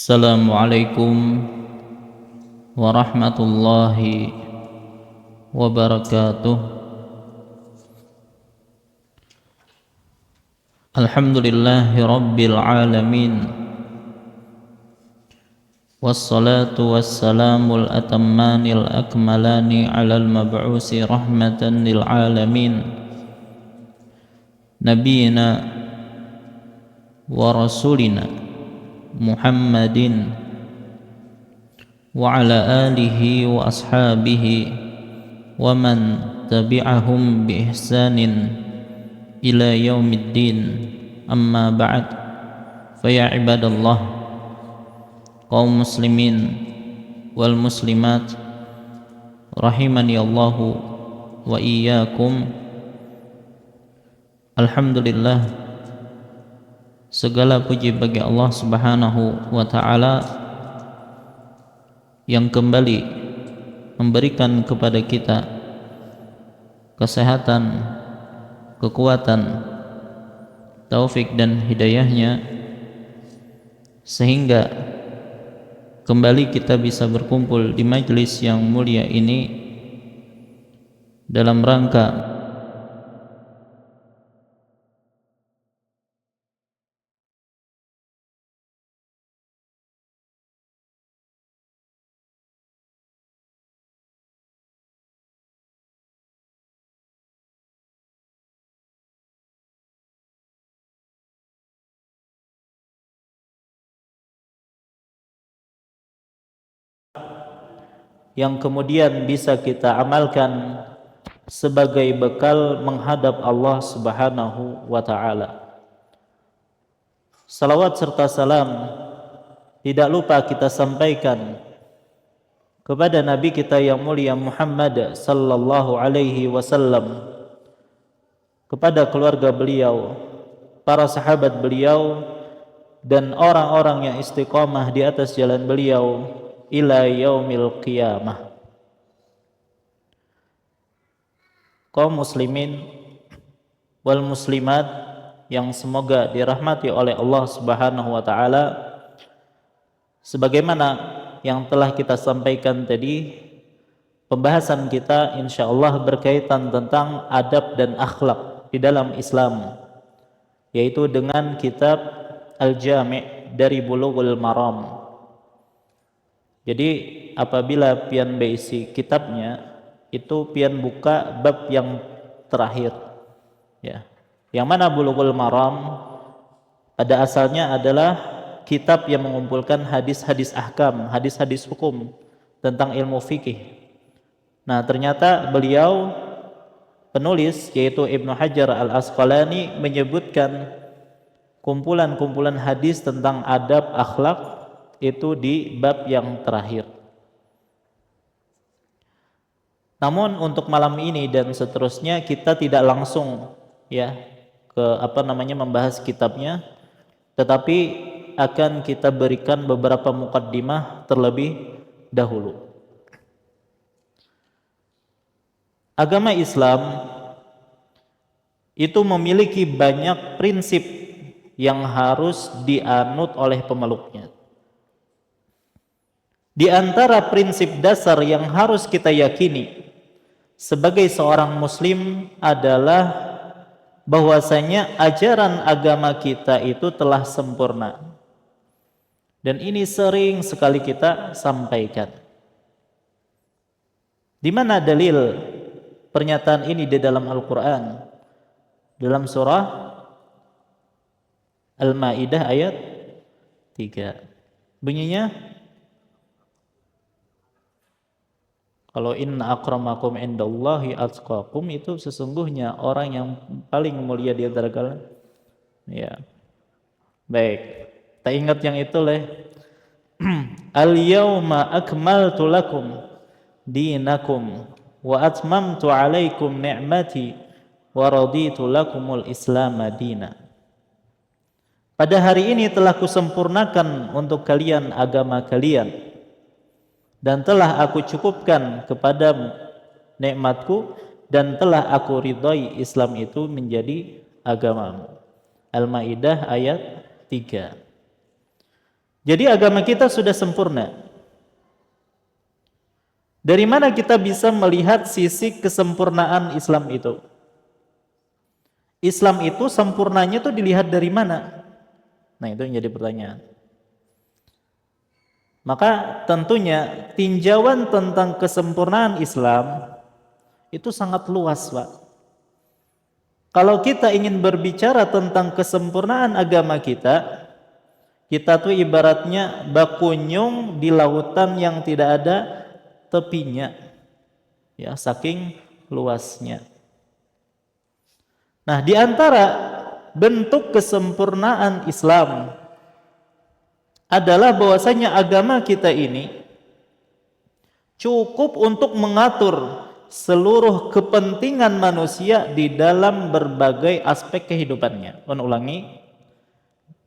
Assalamualaikum warahmatullahi wabarakatuh. Alhamdulillahi rabbil alamin. Wassalatu wassalamul atammanil akmalani alal mab'usi rahmatan lil alamin, nabiyina wa rasulina Muhammadin wa ala alihi wa ashabihi wa man tabi'ahum bi ihsanin ila yaumiddin, amma ba'd. Fa ya ibadallah, kaum muslimin wal muslimat rahimani Allahu wa iyyakum. Alhamdulillah, segala puji bagi Allah Subhanahu wa ta'ala yang kembali memberikan kepada kita kesehatan, kekuatan, taufik dan hidayahnya, sehingga kembali kita bisa berkumpul di majelis yang mulia ini dalam rangka yang kemudian bisa kita amalkan sebagai bekal menghadap Allah Subhanahu wa ta'ala. Salawat serta salam tidak lupa kita sampaikan kepada Nabi kita yang mulia Muhammad sallallahu alaihi wasallam, kepada keluarga beliau, para sahabat beliau, dan orang-orang yang istiqamah di atas jalan beliau ila yaumil qiyamah. Kaum muslimin wal muslimat yang semoga dirahmati oleh Allah Subhanahu wa ta'ala, sebagaimana yang telah kita sampaikan tadi, pembahasan kita insyaallah berkaitan tentang adab dan akhlak di dalam Islam, yaitu dengan kitab Al-Jami' dari Bulughul Maram. Jadi apabila pian berisi kitabnya, itu pian buka bab yang terakhir, ya. Yang mana Bulughul Maram pada asalnya adalah kitab yang mengumpulkan hadis-hadis ahkam, hadis-hadis hukum tentang ilmu fikih. Nah, ternyata beliau penulis yaitu Ibnu Hajar Al-Asqalani menyebutkan kumpulan-kumpulan hadis tentang adab akhlak itu di bab yang terakhir. Namun untuk malam ini dan seterusnya kita tidak langsung membahas kitabnya, tetapi akan kita berikan beberapa mukaddimah terlebih dahulu. Agama Islam itu memiliki banyak prinsip yang harus dianut oleh pemeluknya. Di antara prinsip dasar yang harus kita yakini sebagai seorang muslim adalah bahwasanya ajaran agama kita itu telah sempurna. Dan ini sering sekali kita sampaikan. Di mana dalil pernyataan ini di dalam Al-Quran? Dalam surah Al-Ma'idah ayat 3. Bunyinya, kalau inna akramakum indallahi atqakum, itu sesungguhnya orang yang paling mulia di antara kalian. Ya. Baik. Kita ingat yang itu Al-yawma akmaltu lakum dinakum wa atmamtu alaikum ni'mati wa raditu lakumul Islam madina. Pada hari ini telah kusempurnakan untuk kalian agama kalian, dan telah aku cukupkan kepadamu nikmatku, dan telah aku ridhai Islam itu menjadi agamamu. Al-Maidah ayat 3. Jadi agama kita sudah sempurna. Dari mana kita bisa melihat sisi kesempurnaan Islam itu? Islam itu sempurnanya itu dilihat dari mana? Nah, itu yang jadi pertanyaan. Maka tentunya tinjauan tentang kesempurnaan Islam itu sangat luas, Pak. Kalau kita ingin berbicara tentang kesempurnaan agama kita, kita tuh ibaratnya bakunyung di lautan yang tidak ada tepinya. Ya, saking luasnya. Nah, di antara bentuk kesempurnaan Islam adalah bahwasanya agama kita ini cukup untuk mengatur seluruh kepentingan manusia di dalam berbagai aspek kehidupannya. Ulangi,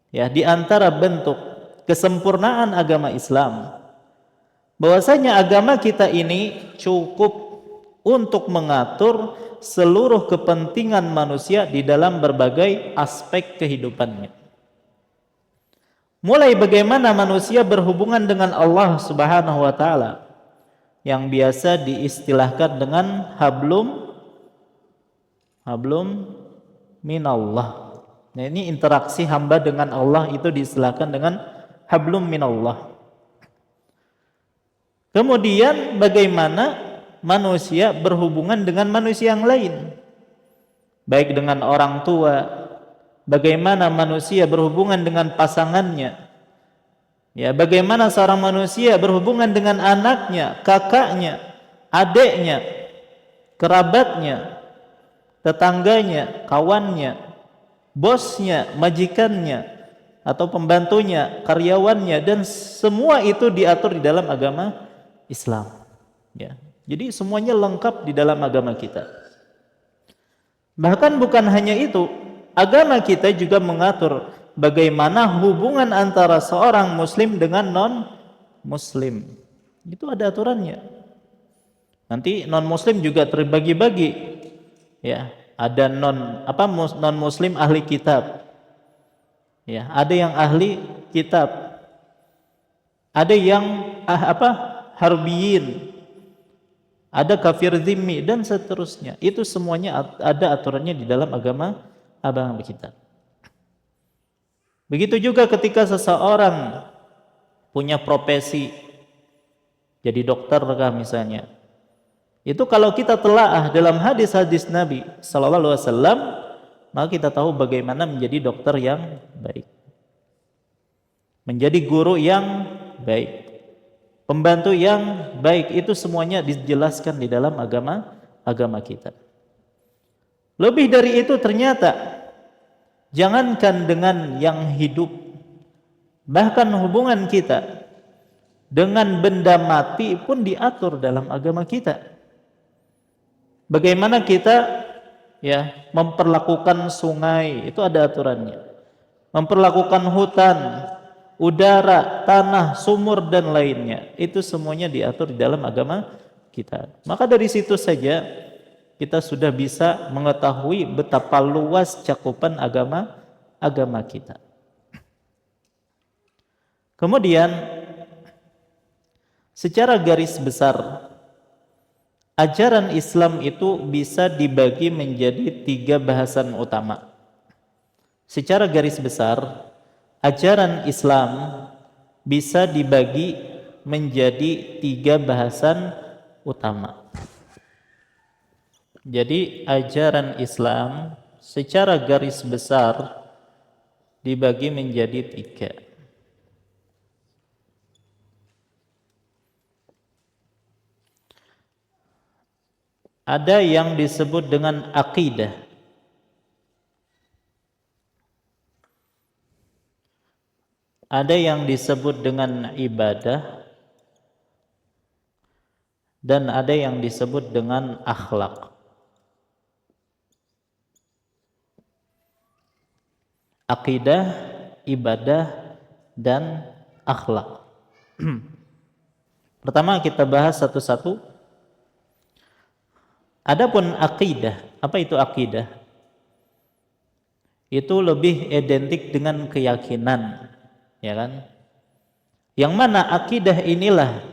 ya, di antara bentuk kesempurnaan agama Islam, bahwasanya agama kita ini cukup untuk mengatur seluruh kepentingan manusia di dalam berbagai aspek kehidupannya. Mulai bagaimana manusia berhubungan dengan Allah Subhanahu wa taala yang biasa diistilahkan dengan hablum minallah. Nah, ini interaksi hamba dengan Allah itu diistilahkan dengan hablum minallah. Kemudian bagaimana manusia berhubungan dengan manusia yang lain, baik dengan orang tua, bagaimana manusia berhubungan dengan pasangannya, ya, bagaimana seorang manusia berhubungan dengan anaknya, kakaknya, adiknya, kerabatnya, tetangganya, kawannya, bosnya, majikannya, atau pembantunya, karyawannya, dan semua itu diatur di dalam agama Islam. Ya. Jadi semuanya lengkap di dalam agama kita. Bahkan bukan hanya itu, agama kita juga mengatur bagaimana hubungan antara seorang muslim dengan non-muslim. Itu ada aturannya. Nanti non-muslim juga terbagi-bagi. Ya, ada non-muslim ahli kitab. Ya, ada yang ahli kitab. Ada yang harbiyin. Ada kafir zimmi dan seterusnya. Itu semuanya ada aturannya di dalam agama kita. Begitu juga ketika seseorang punya profesi jadi dokter misalnya. Itu kalau kita telaah dalam hadis-hadis Nabi sallallahu alaihi wasallam, maka kita tahu bagaimana menjadi dokter yang baik. Menjadi guru yang baik. Pembantu yang baik, itu semuanya dijelaskan di dalam agama kita. Lebih dari itu ternyata, jangankan dengan yang hidup, bahkan hubungan kita dengan benda mati pun diatur dalam agama kita. Bagaimana kita memperlakukan sungai, itu ada aturannya. Memperlakukan hutan, udara, tanah, sumur, dan lainnya, itu semuanya diatur di dalam agama kita. Maka dari situ saja kita sudah bisa mengetahui betapa luas cakupan agama kita. Kemudian secara garis besar, ajaran Islam itu bisa dibagi menjadi 3 bahasan utama. Secara garis besar, ajaran Islam bisa dibagi menjadi 3 bahasan utama. Jadi ajaran Islam secara garis besar dibagi menjadi 3. Ada yang disebut dengan akidah. Ada yang disebut dengan ibadah, dan ada yang disebut dengan akhlak. Akidah, ibadah, dan akhlak. Pertama kita bahas satu-satu. Adapun akidah, apa itu akidah? Itu lebih identik dengan keyakinan, ya kan? Yang mana akidah inilah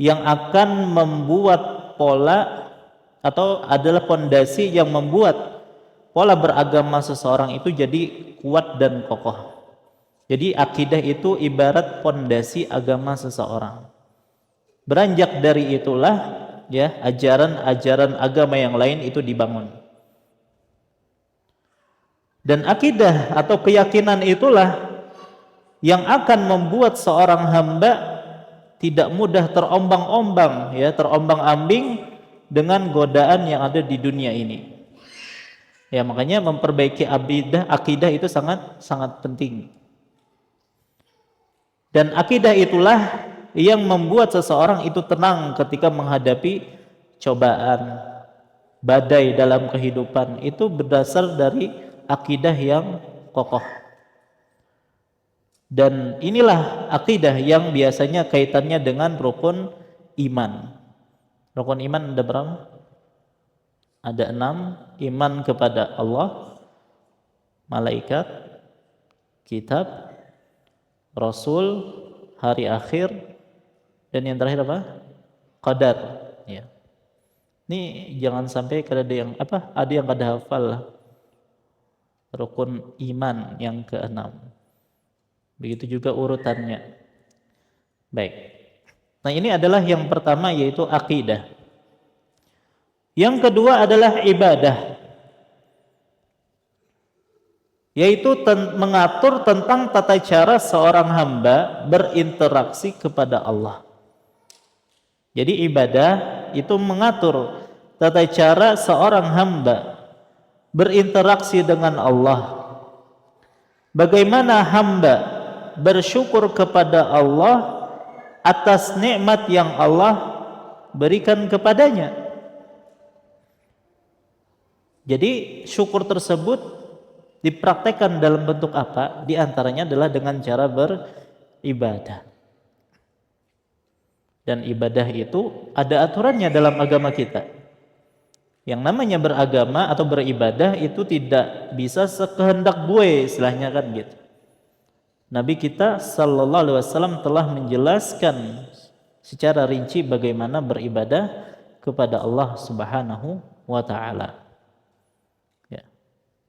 yang akan membuat pola atau adalah pondasi yang membuat pola beragama seseorang itu jadi kuat dan kokoh. Jadi akidah itu ibarat pondasi agama seseorang. Beranjak dari itulah ya ajaran-ajaran agama yang lain itu dibangun. Dan akidah atau keyakinan itulah yang akan membuat seorang hamba tidak mudah terombang-ombang ya, terombang-ambing dengan godaan yang ada di dunia ini. Ya, makanya memperbaiki akidah itu sangat sangat penting. Dan akidah itulah yang membuat seseorang itu tenang ketika menghadapi cobaan, badai dalam kehidupan. Itu berdasar dari akidah yang kokoh. Dan inilah akidah yang biasanya kaitannya dengan rukun iman. Rukun iman ada berapa? Ada 6. Iman kepada Allah, malaikat, kitab, rasul, hari akhir, dan yang terakhir apa? Qadar. Ya. Ini jangan sampai ada yang ada yang kada hafal lah. Rukun iman yang ke-6. Begitu juga urutannya. Baik. Nah, ini adalah yang pertama, yaitu akidah. Yang kedua adalah ibadah, yaitu mengatur tentang tata cara seorang hamba berinteraksi kepada Allah. Jadi ibadah itu mengatur tata cara seorang hamba berinteraksi dengan Allah. Bagaimana hamba bersyukur kepada Allah atas nikmat yang Allah berikan kepadanya. Jadi syukur tersebut dipraktekkan dalam bentuk apa? Di antaranya adalah dengan cara beribadah. Dan ibadah itu ada aturannya dalam agama kita. Yang namanya beragama atau beribadah itu tidak bisa sekehendak gue, istilahnya kan gitu. Nabi kita sallallahu alaihi wasallam telah menjelaskan secara rinci bagaimana beribadah kepada Allah Subhanahu wa taala. Ya.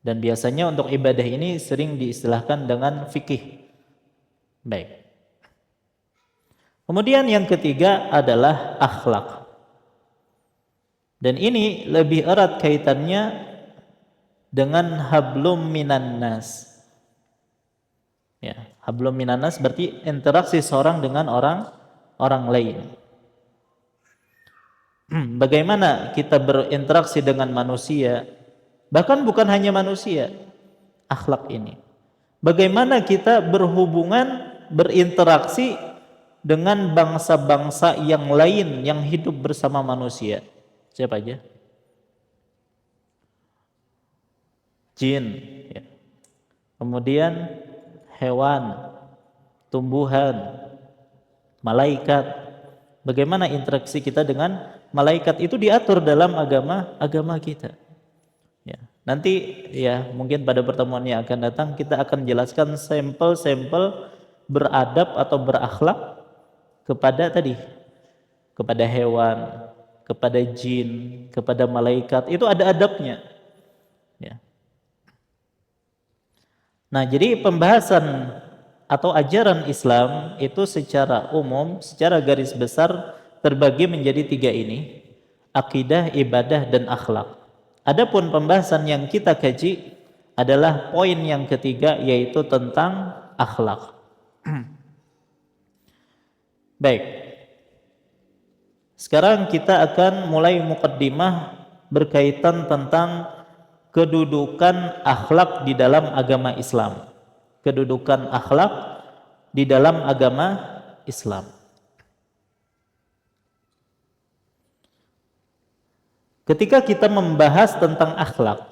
Dan biasanya untuk ibadah ini sering diistilahkan dengan fikih. Baik. Kemudian yang ketiga adalah akhlak. Dan ini lebih erat kaitannya dengan hablum minan nas. Ya, hablum minan nas berarti interaksi seorang dengan orang lain. Bagaimana kita berinteraksi dengan manusia, bahkan bukan hanya manusia, akhlak ini. Bagaimana kita berhubungan, berinteraksi dengan bangsa-bangsa yang lain yang hidup bersama manusia. Siapa aja? Jin, ya. Kemudian hewan, tumbuhan, malaikat. Bagaimana interaksi kita dengan malaikat itu diatur dalam agama kita. Ya. Nanti ya mungkin pada pertemuan yang akan datang kita akan jelaskan sampel-sampel beradab atau berakhlak kepada hewan, kepada jin, kepada malaikat, itu ada adabnya. Ya. Nah, jadi pembahasan atau ajaran Islam itu secara umum, secara garis besar terbagi menjadi 3 ini: akidah, ibadah, dan akhlak. Adapun pembahasan yang kita kaji adalah poin yang ketiga, yaitu tentang akhlak. Baik. Sekarang kita akan mulai muqaddimah berkaitan tentang kedudukan akhlak di dalam agama Islam. Kedudukan akhlak di dalam agama Islam. Ketika kita membahas tentang akhlak,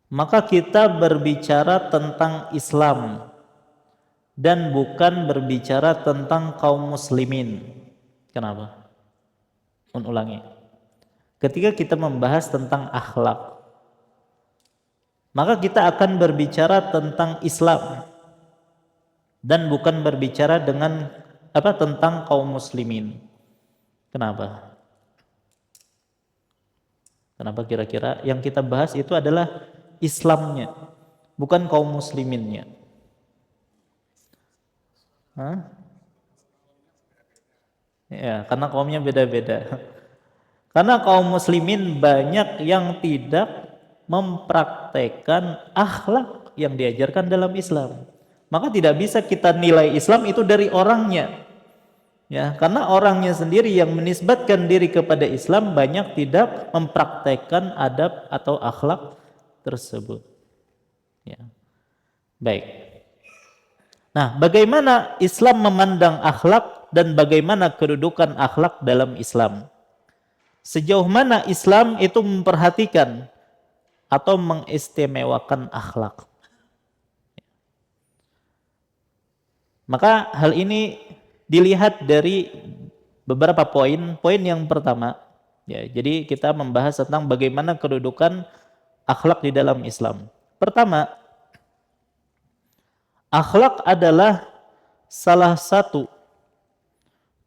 maka kita berbicara tentang Islam dan bukan berbicara tentang kaum muslimin. Kenapa? Ulangi. Ketika kita membahas tentang akhlak, maka kita akan berbicara tentang Islam dan bukan berbicara dengan tentang kaum muslimin. Kenapa? Kenapa kira-kira yang kita bahas itu adalah Islamnya, bukan kaum musliminnya? Hah? Ya, karena kaumnya beda-beda. Karena kaum muslimin banyak yang tidak mempraktekkan akhlak yang diajarkan dalam Islam. Maka tidak bisa kita nilai Islam itu dari orangnya. Ya, karena orangnya sendiri yang menisbatkan diri kepada Islam banyak tidak mempraktekkan adab atau akhlak tersebut. Ya. Baik. Nah, bagaimana Islam memandang akhlak dan bagaimana kedudukan akhlak dalam Islam? Sejauh mana Islam itu memperhatikan atau mengistimewakan akhlak? Maka hal ini dilihat dari beberapa poin. Poin yang pertama, ya, jadi kita membahas tentang bagaimana kedudukan akhlak di dalam Islam. Pertama, akhlak adalah salah satu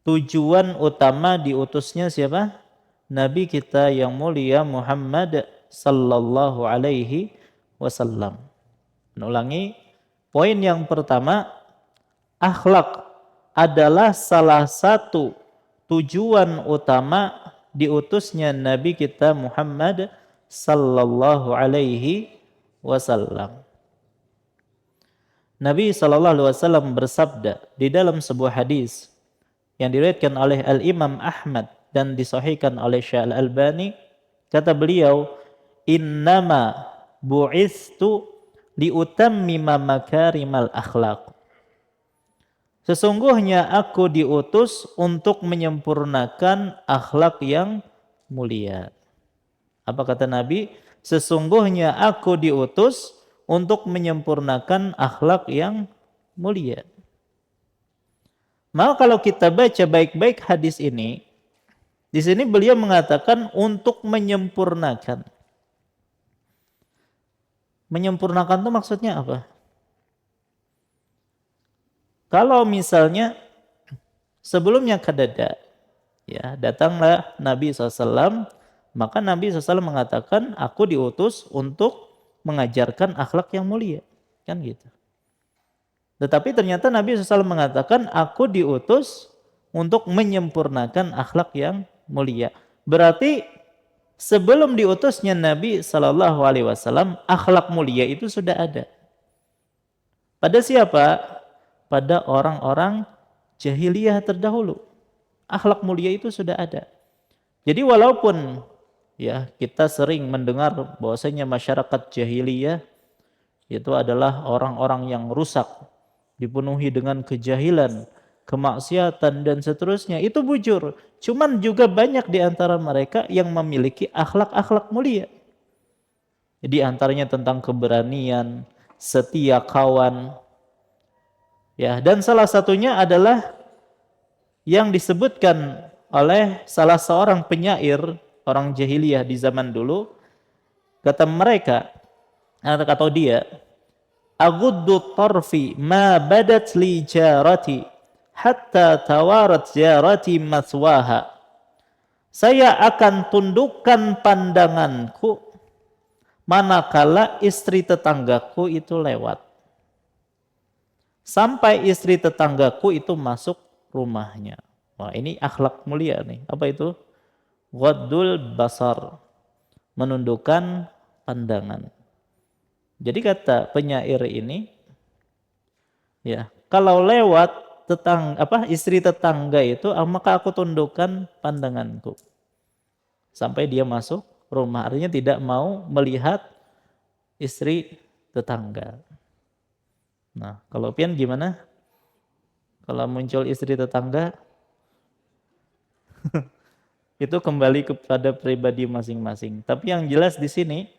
tujuan utama diutusnya siapa? Nabi kita yang mulia Muhammad sallallahu alaihi wasallam. Ulangi, poin yang pertama, akhlak adalah salah satu tujuan utama diutusnya Nabi kita Muhammad sallallahu alaihi wasallam. Nabi sallallahu alaihi wasallam bersabda di dalam sebuah hadis yang diriwayatkan oleh Al-Imam Ahmad dan disahihkan oleh Syekh Al-Albani, kata beliau, "Innama bu'istu liutammima makarimal akhlaq." Sesungguhnya aku diutus untuk menyempurnakan akhlak yang mulia. Apa kata Nabi? Sesungguhnya aku diutus untuk menyempurnakan akhlak yang mulia. Maka kalau kita baca baik-baik hadis ini, di sini beliau mengatakan untuk menyempurnakan. Menyempurnakan itu maksudnya apa? Kalau misalnya sebelumnya kadada, ya, datanglah Nabi SAW, maka Nabi SAW mengatakan, aku diutus untuk mengajarkan akhlak yang mulia. Kan gitu. Tetapi ternyata Nabi SAW mengatakan, aku diutus untuk menyempurnakan akhlak yang mulia. Berarti sebelum diutusnya Nabi SAW, akhlak mulia itu sudah ada. Pada siapa? Pada orang-orang jahiliyah terdahulu. Akhlak mulia itu sudah ada. Jadi walaupun ya kita sering mendengar bahwasanya masyarakat jahiliyah itu adalah orang-orang yang rusak, dipenuhi dengan kejahilan, kemaksiatan dan seterusnya, itu bujur. Cuman juga banyak di antara mereka yang memiliki akhlak-akhlak mulia. Di antaranya tentang keberanian, setia kawan. Ya, dan salah satunya adalah yang disebutkan oleh salah seorang penyair orang jahiliyah di zaman dulu. Kata mereka, atau dia, "Aghuddu tarfi ma badat li jarati hatta tawarat jarati maswaha." Saya akan tundukkan pandanganku manakala istri tetanggaku itu lewat. Sampai istri tetanggaku itu masuk rumahnya. Wah, ini akhlak mulia nih. Apa itu? Ghaddul basar. Menundukkan pandangan. Jadi kata penyair ini, ya, kalau lewat istri tetangga itu, maka aku tundukkan pandanganku. Sampai dia masuk rumah. Artinya tidak mau melihat istri tetangga. Nah, kalau pian gimana? Kalau muncul istri tetangga, itu kembali kepada pribadi masing-masing. Tapi yang jelas di sini,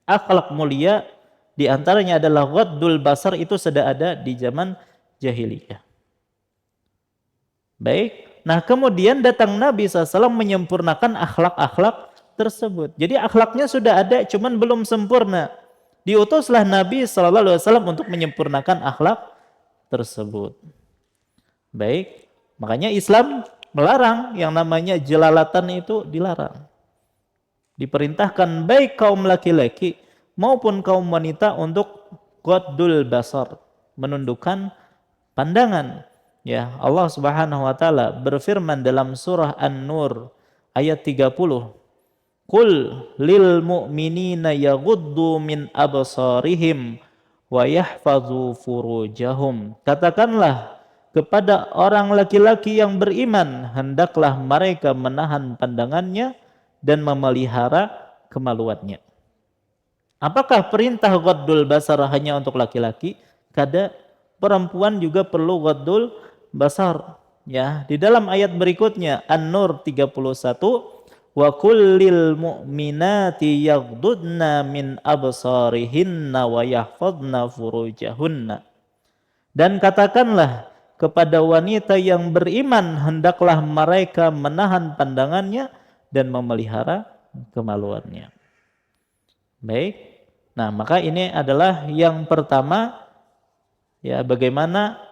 akhlak mulia di antaranya adalah ghaddul basar, itu sudah ada di zaman jahiliyah. Baik, nah kemudian datang Nabi SAW menyempurnakan akhlak-akhlak tersebut. Jadi akhlaknya sudah ada, cuman belum sempurna. Diutuslah Nabi SAW untuk menyempurnakan akhlak tersebut. Baik, makanya Islam melarang yang namanya jelalatan, itu dilarang. Diperintahkan baik kaum laki-laki maupun kaum wanita untuk ghaddul basar, menundukkan pandangan. Ya, Allah Subhanahu wa taala berfirman dalam surah An-Nur ayat 30. Qul lil mu'minina yaghuddu min absarihim wa yahfazu furujahum. Katakanlah kepada orang laki-laki yang beriman, hendaklah mereka menahan pandangannya dan memelihara kemaluannya. Apakah perintah ghaddul basar hanya untuk laki-laki? Kada, perempuan juga perlu ghaddul basar. Ya, di dalam ayat berikutnya An-Nur 31, wa kullil mu'minati yaghdudna min absarihinna wa yahfadna furujahunna. Dan katakanlah kepada wanita yang beriman, hendaklah mereka menahan pandangannya dan memelihara kemaluannya. Baik. Nah, maka ini adalah yang pertama, ya, bagaimana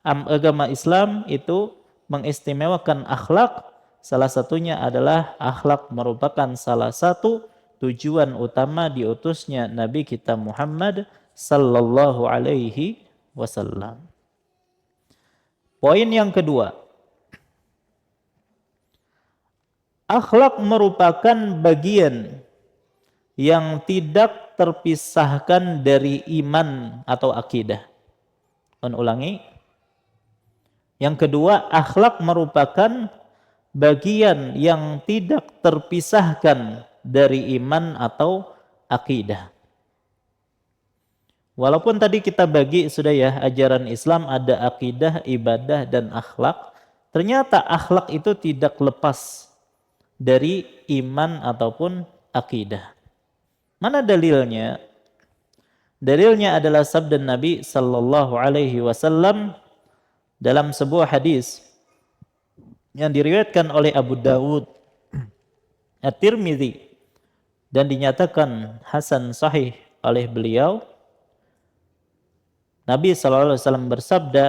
agama Islam itu mengistimewakan akhlak. Salah satunya adalah akhlak merupakan salah satu tujuan utama diutusnya Nabi kita Muhammad sallallahu alaihi wasallam. Poin yang kedua, akhlak merupakan bagian yang tidak terpisahkan dari iman atau akidah. Ulangi. Yang kedua, akhlak merupakan bagian yang tidak terpisahkan dari iman atau akidah. Walaupun tadi kita bagi sudah ya, ajaran Islam ada akidah, ibadah, dan akhlak. Ternyata akhlak itu tidak lepas dari iman ataupun akidah. Mana dalilnya? Dalilnya adalah sabda Nabi sallallahu alaihi wasallam dalam sebuah hadis yang diriwayatkan oleh Abu Dawud, At-Tirmidzi, dan dinyatakan hasan sahih oleh beliau. Nabi sallallahu alaihi wasallam bersabda,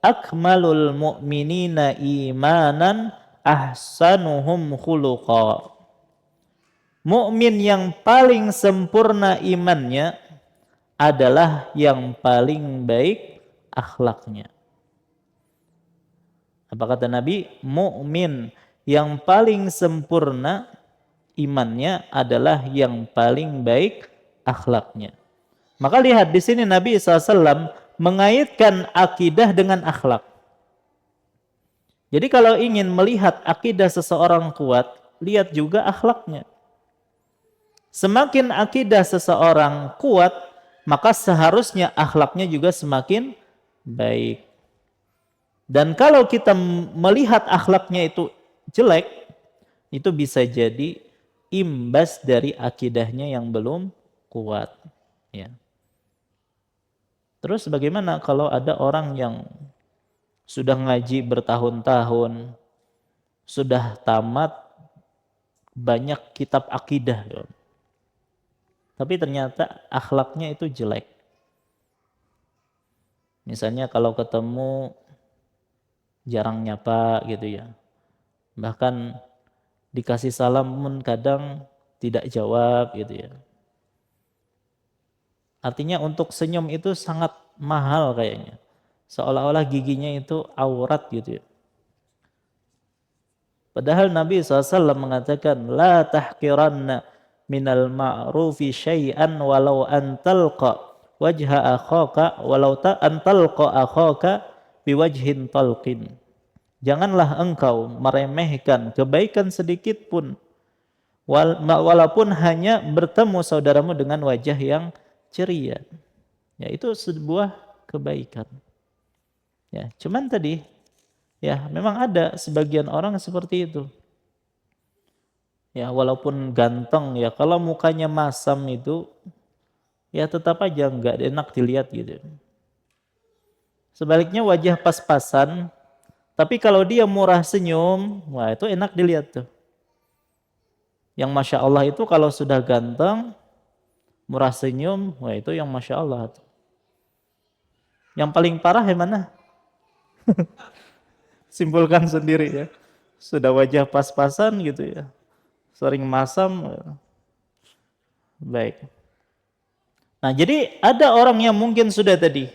akmalul mu'minina imanan ahsanuhum khuluqa. Mukmin yang paling sempurna imannya adalah yang paling baik akhlaknya. Apa kata Nabi? Mukmin yang paling sempurna imannya adalah yang paling baik akhlaknya. Maka lihat di sini Nabi SAW mengaitkan akidah dengan akhlak. Jadi kalau ingin melihat akidah seseorang kuat, lihat juga akhlaknya. Semakin akidah seseorang kuat, maka seharusnya akhlaknya juga semakin baik. Dan kalau kita melihat akhlaknya itu jelek, itu bisa jadi imbas dari akidahnya yang belum kuat. Ya. Terus bagaimana kalau ada orang yang sudah ngaji bertahun-tahun, sudah tamat banyak kitab akidah, tapi ternyata akhlaknya itu jelek. Misalnya kalau ketemu jarang nyapa gitu ya. Bahkan dikasih salam pun kadang tidak jawab gitu ya. Artinya untuk senyum itu sangat mahal kayaknya. Seolah-olah giginya itu aurat gitu ya. Padahal Nabi SAW mengatakan, la tahkiranna minal ma'rufi syai'an walau antalqa wajha akhaka walau antalqa akhaka biwajhin talqin. Janganlah engkau meremehkan kebaikan sedikit pun walaupun hanya bertemu saudaramu dengan wajah yang ceria. Ya, itu sebuah kebaikan. Ya, cuman tadi ya memang ada sebagian orang seperti itu. Ya, walaupun ganteng ya, kalau mukanya masam itu ya tetap aja enggak enak dilihat gitu. Sebaliknya wajah pas-pasan, tapi kalau dia murah senyum, wah itu enak dilihat tuh. Yang Masya Allah itu kalau sudah ganteng, murah senyum, wah itu yang Masya Allah tuh. Yang paling parah yang mana? Simpulkan sendiri ya. Sudah wajah pas-pasan gitu ya. Sering masam. Baik. Nah, jadi ada orang yang mungkin sudah tadi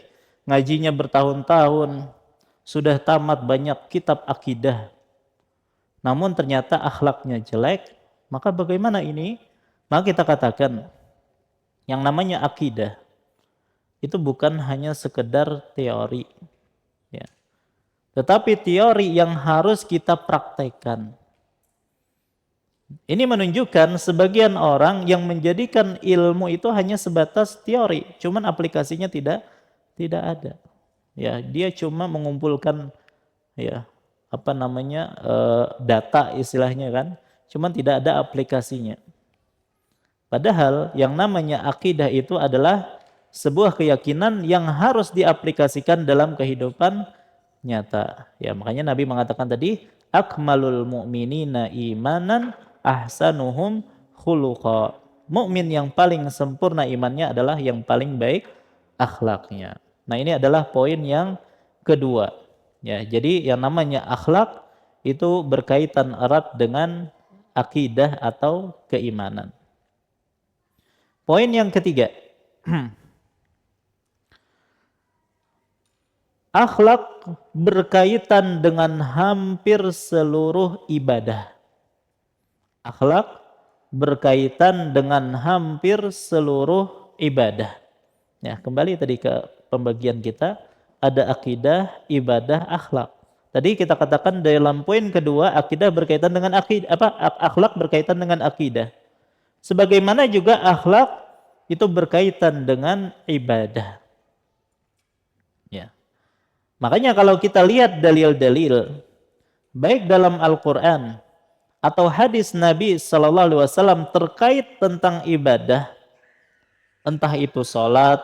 ngajinya bertahun-tahun, sudah tamat banyak kitab akidah, namun ternyata akhlaknya jelek, maka bagaimana ini? Maka kita katakan, yang namanya akidah itu bukan hanya sekedar teori, ya. Tetapi teori yang harus kita praktekkan. Ini menunjukkan sebagian orang yang menjadikan ilmu itu hanya sebatas teori, cuman aplikasinya tidak ada. Ya, dia cuma mengumpulkan ya data istilahnya kan, cuman tidak ada aplikasinya. Padahal yang namanya akidah itu adalah sebuah keyakinan yang harus diaplikasikan dalam kehidupan nyata. Ya, makanya Nabi mengatakan tadi, akmalul mu'minina imanan ahsanuhum khuluqa. Mukmin yang paling sempurna imannya adalah yang paling baik akhlaknya. Nah, ini adalah poin yang kedua. Ya, jadi yang namanya akhlak itu berkaitan erat dengan akidah atau keimanan. Poin yang ketiga. Akhlak berkaitan dengan hampir seluruh ibadah. Akhlak berkaitan dengan hampir seluruh ibadah. Ya, kembali tadi ke pembagian kita, ada akidah, ibadah, akhlak. Tadi kita katakan dalam poin kedua, akidah berkaitan dengan akhlak berkaitan dengan akidah. Sebagaimana juga akhlak itu berkaitan dengan ibadah. Ya. Makanya kalau kita lihat dalil-dalil baik dalam Al-Qur'an atau hadis Nabi sallallahu alaihi wasallam terkait tentang ibadah, entah itu salat,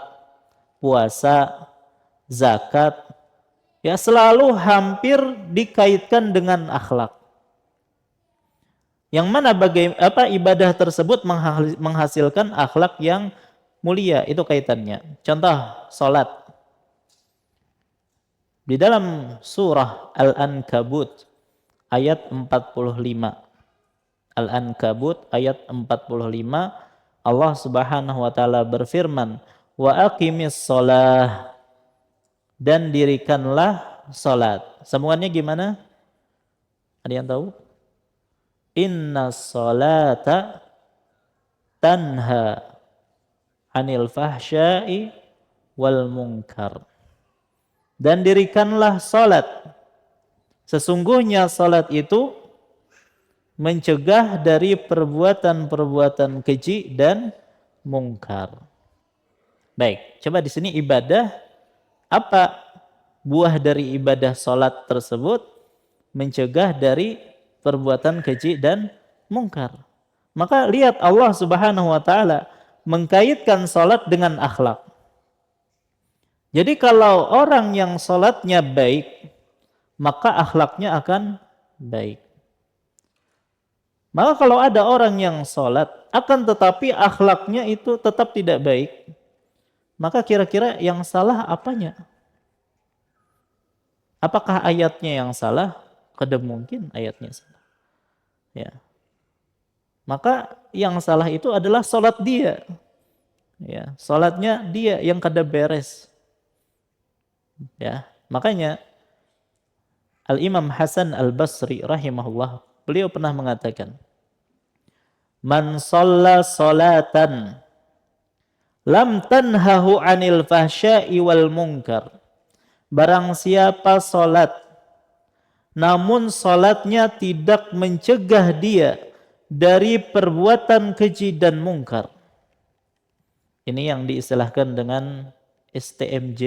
puasa, zakat, ya selalu hampir dikaitkan dengan akhlak. Yang mana ibadah tersebut menghasilkan akhlak yang mulia, itu kaitannya. Contoh salat. Di dalam surah Al-Ankabut ayat 45. Al-Ankabut ayat 45, Allah Subhanahu wa taala berfirman, "Wa aqimis shalah," dan dirikanlah salat. Sambungannya gimana? Ada yang tahu? Inna salata tanha 'anil fahsya'i wal munkar. Dan dirikanlah salat. Sesungguhnya salat itu mencegah dari perbuatan-perbuatan keji dan mungkar. Baik, coba di sini ibadah, apa buah dari ibadah salat tersebut? Mencegah dari perbuatan keji dan mungkar. Maka lihat Allah Subhanahu wa taala mengkaitkan salat dengan akhlak. Jadi kalau orang yang salatnya baik, maka akhlaknya akan baik. Maka kalau ada orang yang salat, akan tetapi akhlaknya itu tetap tidak baik, maka kira-kira yang salah apanya? Apakah ayatnya yang salah? Kada mungkin ayatnya salah. Ya. Maka yang salah itu adalah salat dia. Ya, salatnya dia yang kada beres. Ya, makanya Al-Imam Hasan Al-Basri rahimahullah, beliau pernah mengatakan, "Man shalla salatan lam tanhahu 'anil fahsya'i wal munkar." Barang siapa salat namun salatnya tidak mencegah dia dari perbuatan keji dan mungkar. Ini yang diistilahkan dengan STMJ.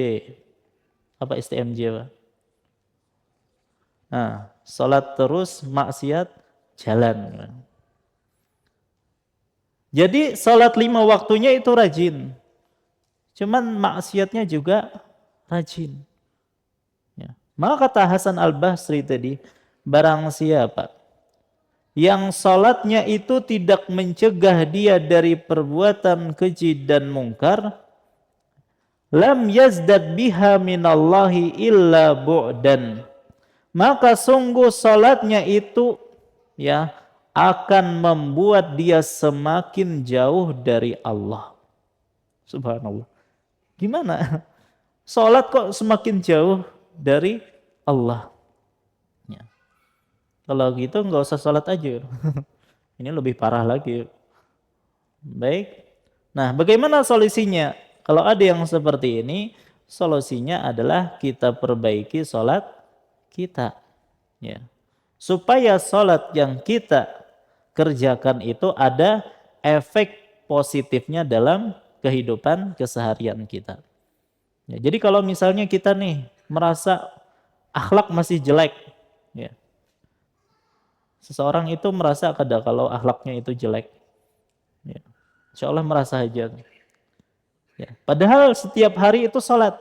Apa STMJ, Pak? Nah, salat terus, maksiat jalan. Jadi salat 5 waktunya itu rajin. Cuman maksiatnya juga rajin. Ya. Maka kata Hasan Al-Basri tadi, barang siapa yang salatnya itu tidak mencegah dia dari perbuatan keji dan mungkar, lam yazdad biha minallahi illa bu'dan. Maka sungguh salatnya itu ya akan membuat dia semakin jauh dari Allah. Subhanallah. Gimana? Salat kok semakin jauh dari Allah? Ya. Kalau gitu nggak usah salat aja. Ini lebih parah lagi. Baik. Nah, bagaimana solusinya? Kalau ada yang seperti ini, solusinya adalah kita perbaiki salat kita. Ya. Supaya salat yang kita kerjakan itu ada efek positifnya dalam kehidupan keseharian kita. Ya, jadi kalau misalnya kita nih merasa akhlak masih jelek, ya, seseorang itu merasa kalau akhlaknya itu jelek, ya, insya Allah merasa aja. Ya, padahal setiap hari itu salat,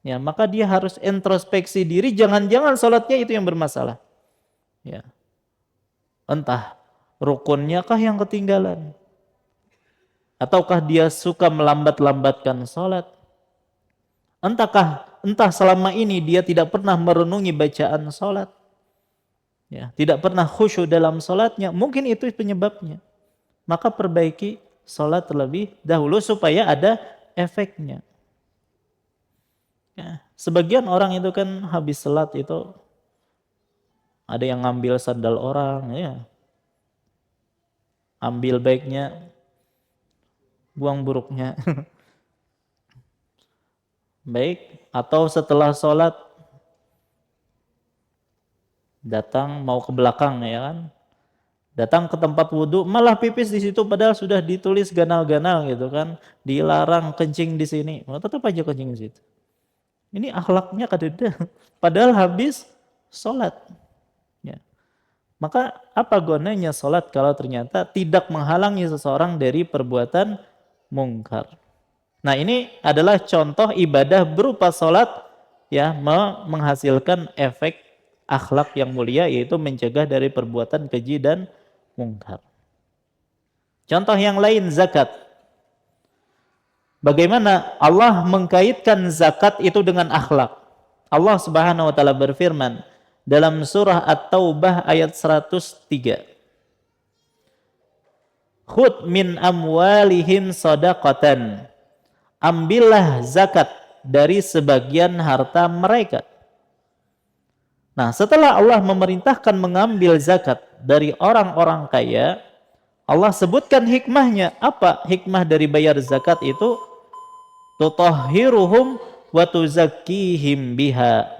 ya, maka dia harus introspeksi diri, jangan-jangan salatnya itu yang bermasalah. Ya, entah rukunnya kah yang ketinggalan, ataukah dia suka melambat-lambatkan salat, entah selama ini dia tidak pernah merenungi bacaan salat, ya, tidak pernah khusyuk dalam salatnya, mungkin itu penyebabnya. Maka perbaiki salat terlebih dahulu supaya ada efeknya. Ya, sebagian orang itu kan habis salat itu ada yang ngambil sandal orang, ya, ambil baiknya, buang buruknya. Baik, atau setelah sholat datang mau ke belakang, ya kan, datang ke tempat wudhu malah pipis di situ padahal sudah ditulis ganal-ganal gitu kan, dilarang kencing di sini, tetap aja kencing di situ. Ini akhlaknya kadeda, padahal habis sholat. Ya. Maka apa gunanya sholat kalau ternyata tidak menghalangi seseorang dari perbuatan mungkar? Nah, ini adalah contoh ibadah berupa sholat, ya, menghasilkan efek akhlak yang mulia, yaitu mencegah dari perbuatan keji dan mungkar. Contoh yang lain, zakat. Bagaimana Allah mengkaitkan zakat itu dengan akhlak? Allah Subhanahu wa taala berfirman dalam surah At-Taubah ayat 103. Khudh min amwalihim shadaqatan. Ambillah zakat dari sebagian harta mereka. Nah, setelah Allah memerintahkan mengambil zakat dari orang-orang kaya, Allah sebutkan hikmahnya. Apa hikmah dari bayar zakat itu? Tutahhiruhum wa tuzakkihim biha.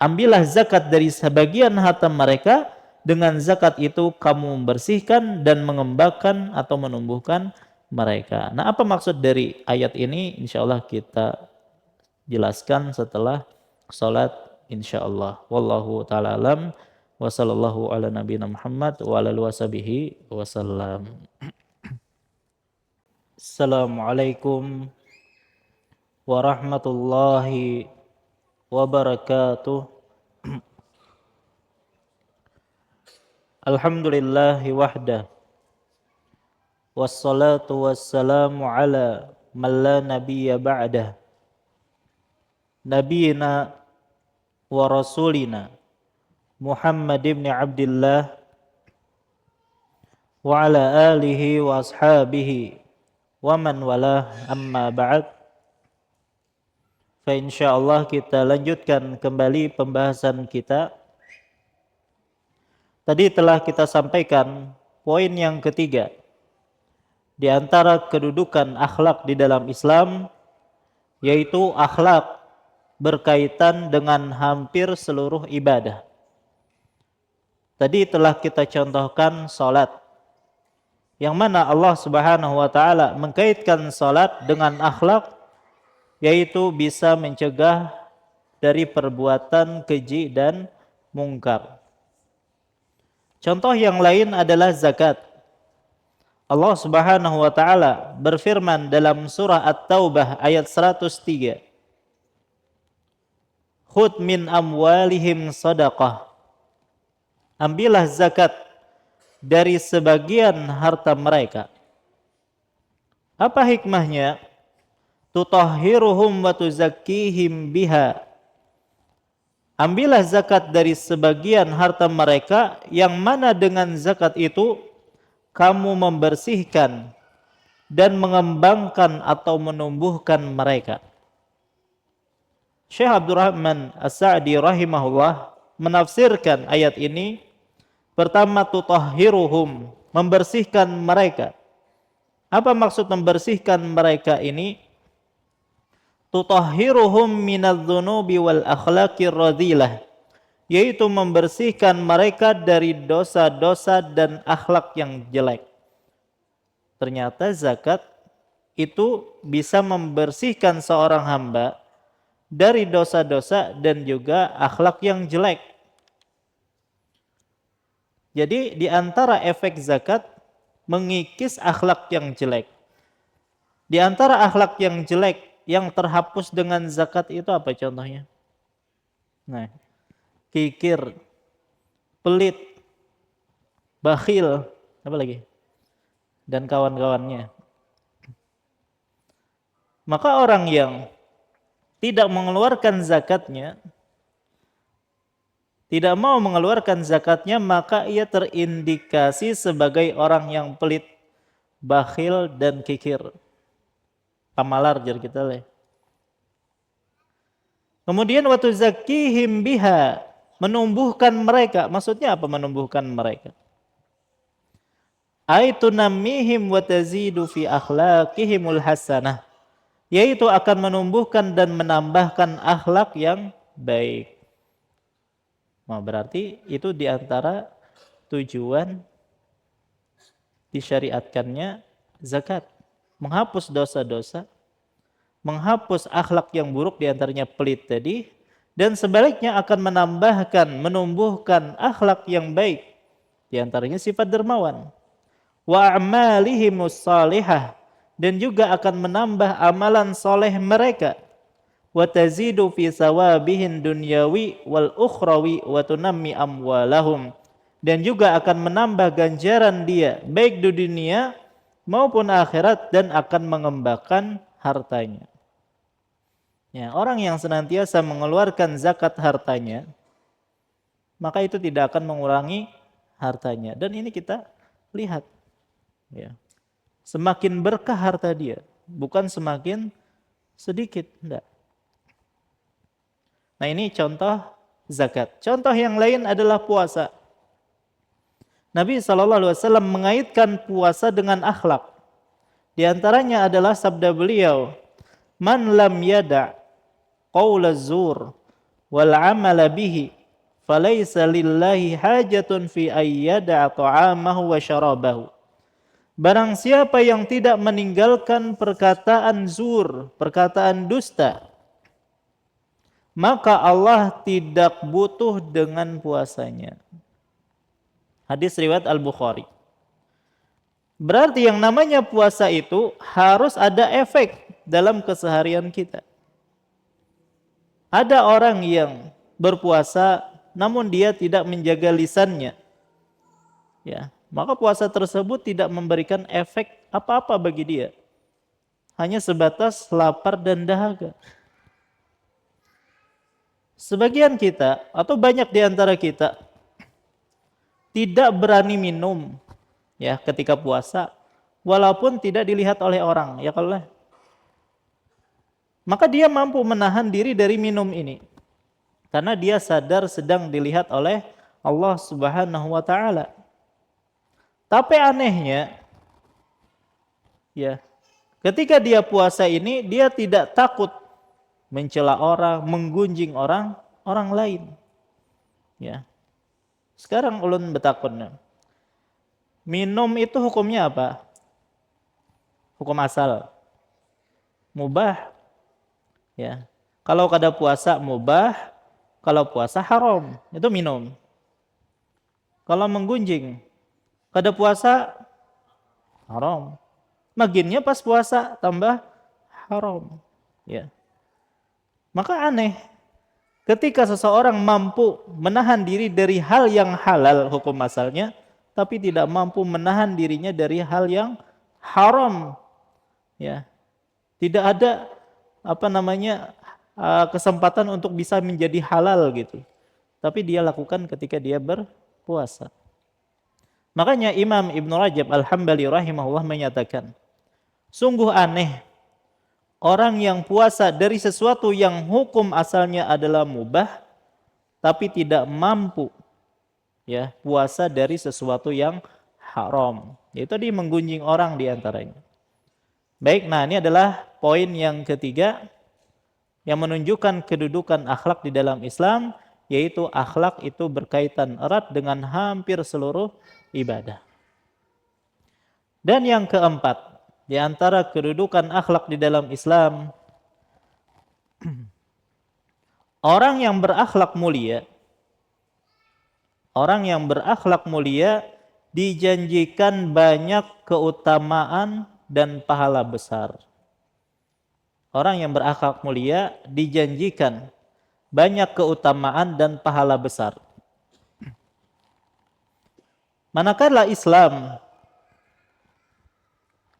Ambillah zakat dari sebagian harta mereka, dengan zakat itu kamu membersihkan dan mengembangkan atau menumbuhkan mereka. Nah, apa maksud dari ayat ini? Insya Allah kita jelaskan setelah salat insyaallah. Wallahu taala alam wa sallallahu ala nabiyina Muhammad wa ala alihi wasallam. Assalamualaikum warahmatullahi wabarakatuh. Alhamdulillahi wahdah, wassalatu wassalamu ala man la nabiyya ba'dah, nabiyina wa rasulina Muhammad ibn Abdullah wa ala alihi wa ashabihi wa man walah, amma ba'd. Fa insyaallah kita lanjutkan kembali pembahasan kita. Tadi telah kita sampaikan poin yang ketiga di antara kedudukan akhlak di dalam Islam, yaitu akhlak berkaitan dengan hampir seluruh ibadah. Tadi telah kita contohkan salat, yang mana Allah Subhanahu wa taala mengkaitkan salat dengan akhlak, yaitu bisa mencegah dari perbuatan keji dan mungkar. Contoh yang lain adalah zakat. Allah Subhanahu wa taala berfirman dalam surah At-Taubah ayat 103. Khudh min amwalihim shadaqah. Ambillah zakat dari sebagian harta mereka. Apa hikmahnya? tutahhiruhum wa tuzakkihim biha. Ambillah zakat dari sebagian harta mereka yang mana dengan zakat itu kamu membersihkan dan mengembangkan atau menumbuhkan mereka. Syekh Abdurrahman As-Sa'di rahimahullah menafsirkan ayat ini, pertama tutahhiruhum, membersihkan mereka. Apa maksud membersihkan mereka ini? Tutahhiruhum minadz-dzunubi wal akhlaqir radhilah, yaitu membersihkan mereka dari dosa-dosa dan akhlak yang jelek. Ternyata zakat itu bisa membersihkan seorang hamba dari dosa-dosa dan juga akhlak yang jelek. Jadi di antara efek zakat mengikis akhlak yang jelek. Di antara akhlak yang jelek yang terhapus dengan zakat itu apa contohnya? Nah, kikir, pelit, bakhil, apa lagi? Dan kawan-kawannya. Maka orang yang tidak mengeluarkan zakatnya, tidak mau mengeluarkan zakatnya, maka ia terindikasi sebagai orang yang pelit, bakhil, dan kikir. Pamalar jar kita leh. Kemudian waktu zakihim biha, menumbuhkan mereka. Maksudnya apa menumbuhkan mereka? Aitu namihim wa tazidu fi akhlaqihimul hasanah, yaitu akan menumbuhkan dan menambahkan akhlak yang baik. Nah, berarti itu diantara tujuan disyariatkannya zakat. Menghapus dosa-dosa, menghapus akhlak yang buruk, diantaranya pelit tadi, dan sebaliknya akan menambahkan, menumbuhkan akhlak yang baik, diantaranya sifat dermawan. Wa a'malihimus salihah, dan juga akan menambah amalan soleh mereka. Wa tazidu fi sawabihin dunyawi wal ukhrawi wa tunammi amwalahum, dan juga akan menambah ganjaran dia baik di dunia maupun akhirat dan akan mengembangkan hartanya. Ya, orang yang senantiasa mengeluarkan zakat hartanya, maka itu tidak akan mengurangi hartanya. Dan ini kita lihat, ya, semakin berkah harta dia, bukan semakin sedikit, enggak. Nah, ini contoh zakat. Contoh yang lain adalah puasa. Nabi SAW mengaitkan puasa dengan akhlak. Di antaranya adalah sabda beliau, "Man lam yada' qaula zur wal 'amala bihi, falaysa lillahi hajatun fi ayyada'a ta'amahu wa syarabahu." Barang siapa yang tidak meninggalkan perkataan zur, perkataan dusta, maka Allah tidak butuh dengan puasanya. Hadis riwayat Al-Bukhari. Berarti yang namanya puasa itu harus ada efek dalam keseharian kita. Ada orang yang berpuasa namun dia tidak menjaga lisannya, ya, maka puasa tersebut tidak memberikan efek apa-apa bagi dia. Hanya sebatas lapar dan dahaga. Sebagian kita atau banyak di antara kita tidak berani minum, ya, ketika puasa, walaupun tidak dilihat oleh orang, ya kalau maka dia mampu menahan diri dari minum ini karena dia sadar sedang dilihat oleh Allah Subhanahu wa taala. Tapi anehnya, ya, ketika dia puasa ini dia tidak takut mencela orang, menggunjing orang lain. Ya. Sekarang ulun betakun, minum itu hukumnya apa? Hukum asal mubah, ya. Kalau kada puasa mubah, kalau puasa haram, itu minum. Kalau menggunjing, kada puasa haram. Maginnya pas puasa tambah haram, ya. Maka aneh ketika seseorang mampu menahan diri dari hal yang halal hukum asalnya, tapi tidak mampu menahan dirinya dari hal yang haram, ya. Tidak ada kesempatan untuk bisa menjadi halal gitu. Tapi dia lakukan ketika dia berpuasa. Makanya Imam Ibn Rajab Al-Hambali rahimahullah menyatakan, sungguh aneh orang yang puasa dari sesuatu yang hukum asalnya adalah mubah, tapi tidak mampu ya puasa dari sesuatu yang haram. Itu dia menggunjing orang di antaranya. Baik, nah ini adalah poin yang ketiga yang menunjukkan kedudukan akhlak di dalam Islam, yaitu akhlak itu berkaitan erat dengan hampir seluruh ibadah. Dan yang keempat, di antara kedudukan akhlak di dalam Islam, orang yang berakhlak mulia dijanjikan banyak keutamaan dan pahala besar. Orang yang berakhlak mulia dijanjikan banyak keutamaan dan pahala besar. Manakala Islam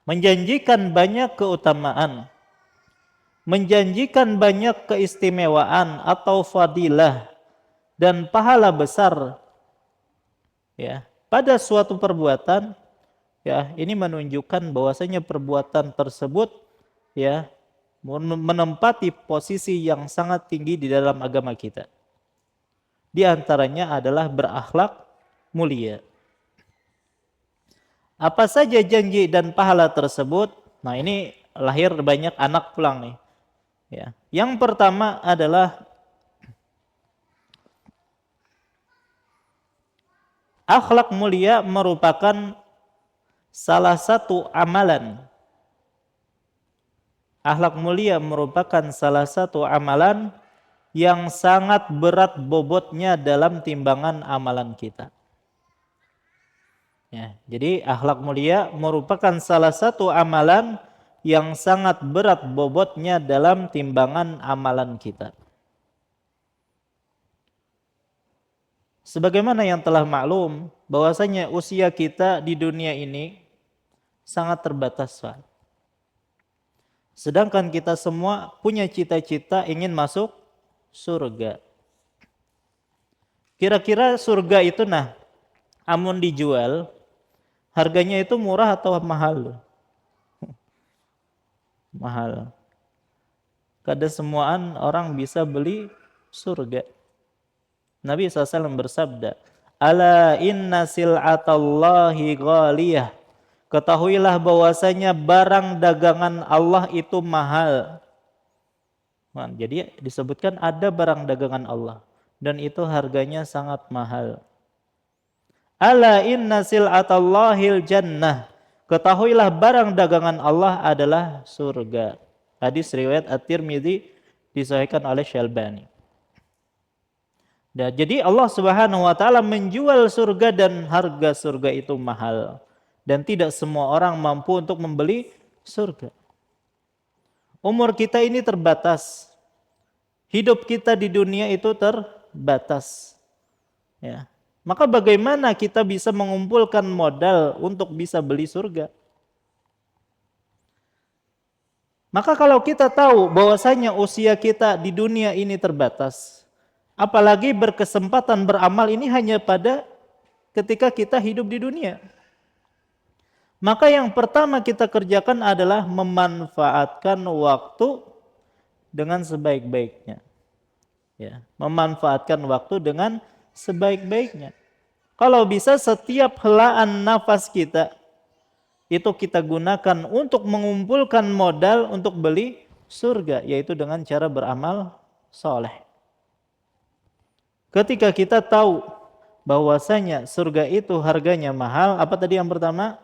menjanjikan banyak keutamaan, menjanjikan banyak keistimewaan atau fadilah dan pahala besar ya pada suatu perbuatan, ya ini menunjukkan bahwasanya perbuatan tersebut ya menempati posisi yang sangat tinggi di dalam agama kita. Di antaranya adalah berakhlak mulia. Apa saja janji dan pahala tersebut? Nah, ini lahir banyak anak pulang nih. Ya. Yang pertama adalah akhlak mulia merupakan salah satu amalan. Akhlak mulia merupakan salah satu amalan yang sangat berat bobotnya dalam timbangan amalan kita. Ya, jadi akhlak mulia merupakan salah satu amalan yang sangat berat bobotnya dalam timbangan amalan kita. Sebagaimana yang telah maklum bahwasanya usia kita di dunia ini sangat terbatas, Pak. Sedangkan kita semua punya cita-cita ingin masuk surga. Kira-kira surga itu amun dijual, harganya itu murah atau mahal? Mahal. Kada semuaan orang bisa beli surga. Nabi SAW bersabda, Ala inna sil'atallahi ghaliyah. Ketahuilah bahwasanya barang dagangan Allah itu mahal. Nah, jadi disebutkan ada barang dagangan Allah dan itu harganya sangat mahal. Ala inna sil'atallahil jannah. Ketahuilah barang dagangan Allah adalah surga. Hadis riwayat At-Tirmidzi disahihkan oleh Syalbani. Nah, jadi Allah Subhanahu wa taala menjual surga dan harga surga itu mahal. Dan tidak semua orang mampu untuk membeli surga. Umur kita ini terbatas. Hidup kita di dunia itu terbatas. Ya. Maka bagaimana kita bisa mengumpulkan modal untuk bisa beli surga? Maka kalau kita tahu bahwasanya usia kita di dunia ini terbatas, apalagi berkesempatan beramal ini hanya pada ketika kita hidup di dunia. Maka yang pertama kita kerjakan adalah memanfaatkan waktu dengan sebaik-baiknya. Ya, memanfaatkan waktu dengan sebaik-baiknya. Kalau bisa setiap helaan nafas kita itu kita gunakan untuk mengumpulkan modal untuk beli surga, yaitu dengan cara beramal soleh. Ketika kita tahu bahwasanya surga itu harganya mahal, apa tadi yang pertama?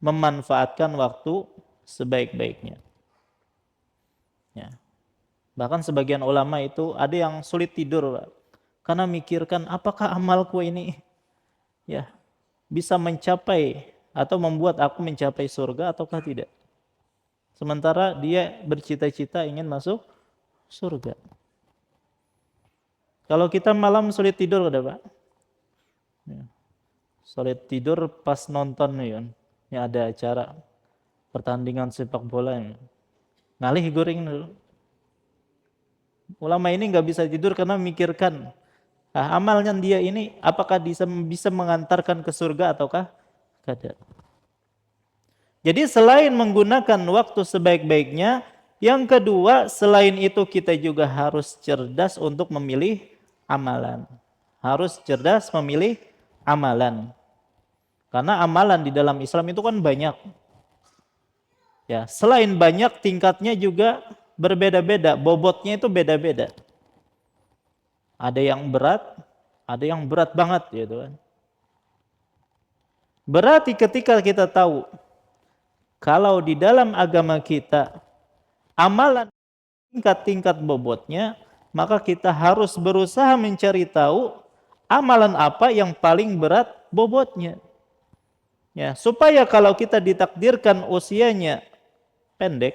Memanfaatkan waktu sebaik-baiknya. Ya. Bahkan sebagian ulama itu ada yang sulit tidur, Pak, karena mikirkan apakah amalku ini ya bisa mencapai atau membuat aku mencapai surga ataukah tidak. Sementara dia bercita-cita ingin masuk surga. Kalau kita malam sulit tidur, udah Pak. Ya. Sulit tidur pas nonton ya. Ada acara pertandingan sepak bola. Ngalih goreng dulu. Ulama ini nggak bisa tidur karena memikirkan amalnya dia ini apakah bisa mengantarkan ke surga ataukah tidak. Jadi selain menggunakan waktu sebaik-baiknya, yang kedua selain itu kita juga harus cerdas untuk memilih amalan. Harus cerdas memilih amalan. Karena amalan di dalam Islam itu kan banyak. Ya, selain banyak tingkatnya juga berbeda-beda, bobotnya itu beda-beda. Ada yang berat banget gitu kan. Berarti ketika kita tahu kalau di dalam agama kita amalan tingkat-tingkat bobotnya, maka kita harus berusaha mencari tahu amalan apa yang paling berat bobotnya. Ya, supaya kalau kita ditakdirkan usianya pendek,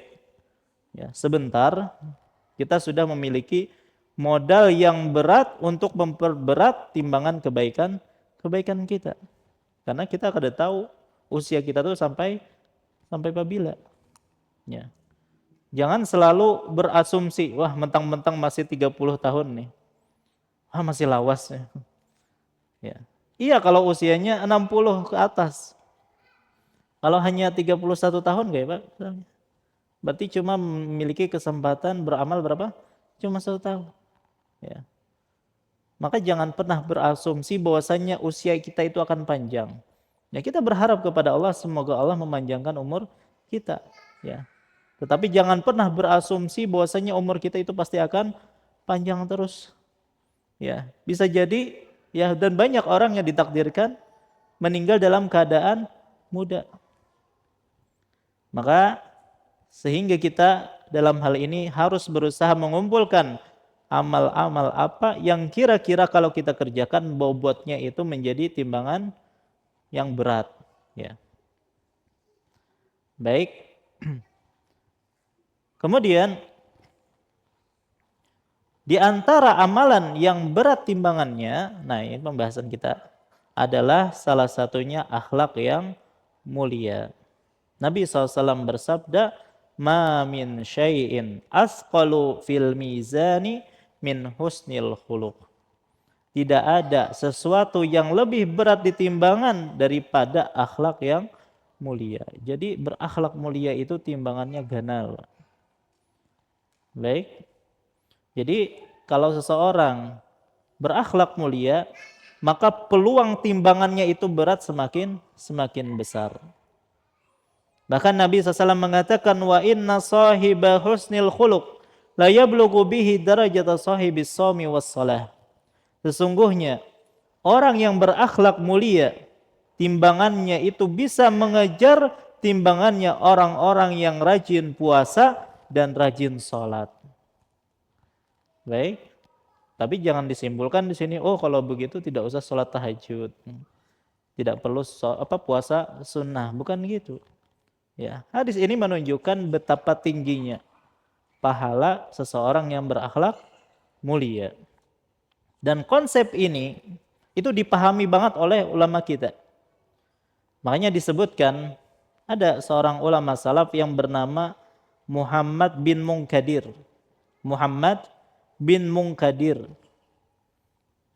ya, sebentar, kita sudah memiliki modal yang berat untuk memperberat timbangan kebaikan kita. Karena kita kada tahu usia kita tuh sampai apabila. Ya. Jangan selalu berasumsi, wah mentang-mentang masih 30 tahun nih. Masih lawas ya. Ya. Iya kalau usianya 60 ke atas. Kalau hanya 31 tahun enggak ya Pak? Berarti cuma memiliki kesempatan beramal berapa? Cuma 1 tahun. Ya. Maka jangan pernah berasumsi bahwasannya usia kita itu akan panjang. Ya, kita berharap kepada Allah semoga Allah memanjangkan umur kita. Ya. Tetapi jangan pernah berasumsi bahwasanya umur kita itu pasti akan panjang terus. Ya, bisa jadi ya dan banyak orang yang ditakdirkan meninggal dalam keadaan muda. Maka sehingga kita dalam hal ini harus berusaha mengumpulkan amal-amal apa yang kira-kira kalau kita kerjakan bobotnya itu menjadi timbangan yang berat. Ya. Baik. Kemudian di antara amalan yang berat timbangannya, nah ini pembahasan kita adalah salah satunya akhlak yang mulia. Nabi SAW bersabda, "Ma min syai'in asqalu fil mizani min husnil khuluq." Tidak ada sesuatu yang lebih berat di timbangan daripada akhlak yang mulia. Jadi berakhlak mulia itu timbangannya ganal. Baik. Jadi kalau seseorang berakhlak mulia, maka peluang timbangannya itu berat semakin besar. Bahkan Nabi SAW mengatakan, wa inna sahiba husnil khuluq la yablughu bihi darajata sahibis shaumi was salah. Sesungguhnya orang yang berakhlak mulia, timbangannya itu bisa mengejar timbangannya orang-orang yang rajin puasa dan rajin sholat. Baik, tapi jangan disimpulkan di sini, oh kalau begitu tidak usah sholat tahajud, tidak perlu puasa sunnah, bukan gitu. Ya, hadis ini menunjukkan betapa tingginya pahala seseorang yang berakhlak mulia. Dan konsep ini itu dipahami banget oleh ulama kita. Makanya disebutkan ada seorang ulama salaf yang bernama Muhammad bin Munkadir. Muhammad bin Munkadir.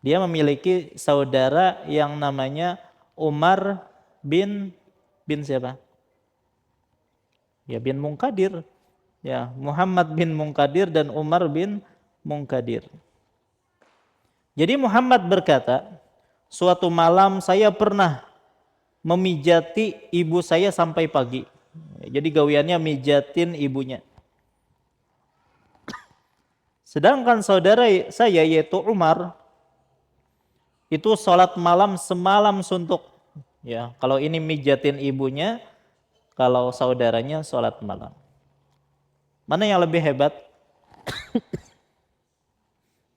Dia memiliki saudara yang namanya Umar bin siapa? Ya bin Munkadir. Ya, Muhammad bin Munkadir dan Umar bin Munkadir. Jadi Muhammad berkata, suatu malam saya pernah memijati ibu saya sampai pagi. Jadi gawiannya mijatin ibunya. Sedangkan saudara saya yaitu Umar itu sholat malam semalam suntuk. Ya, kalau ini mijatin ibunya, kalau saudaranya sholat malam. Mana yang lebih hebat?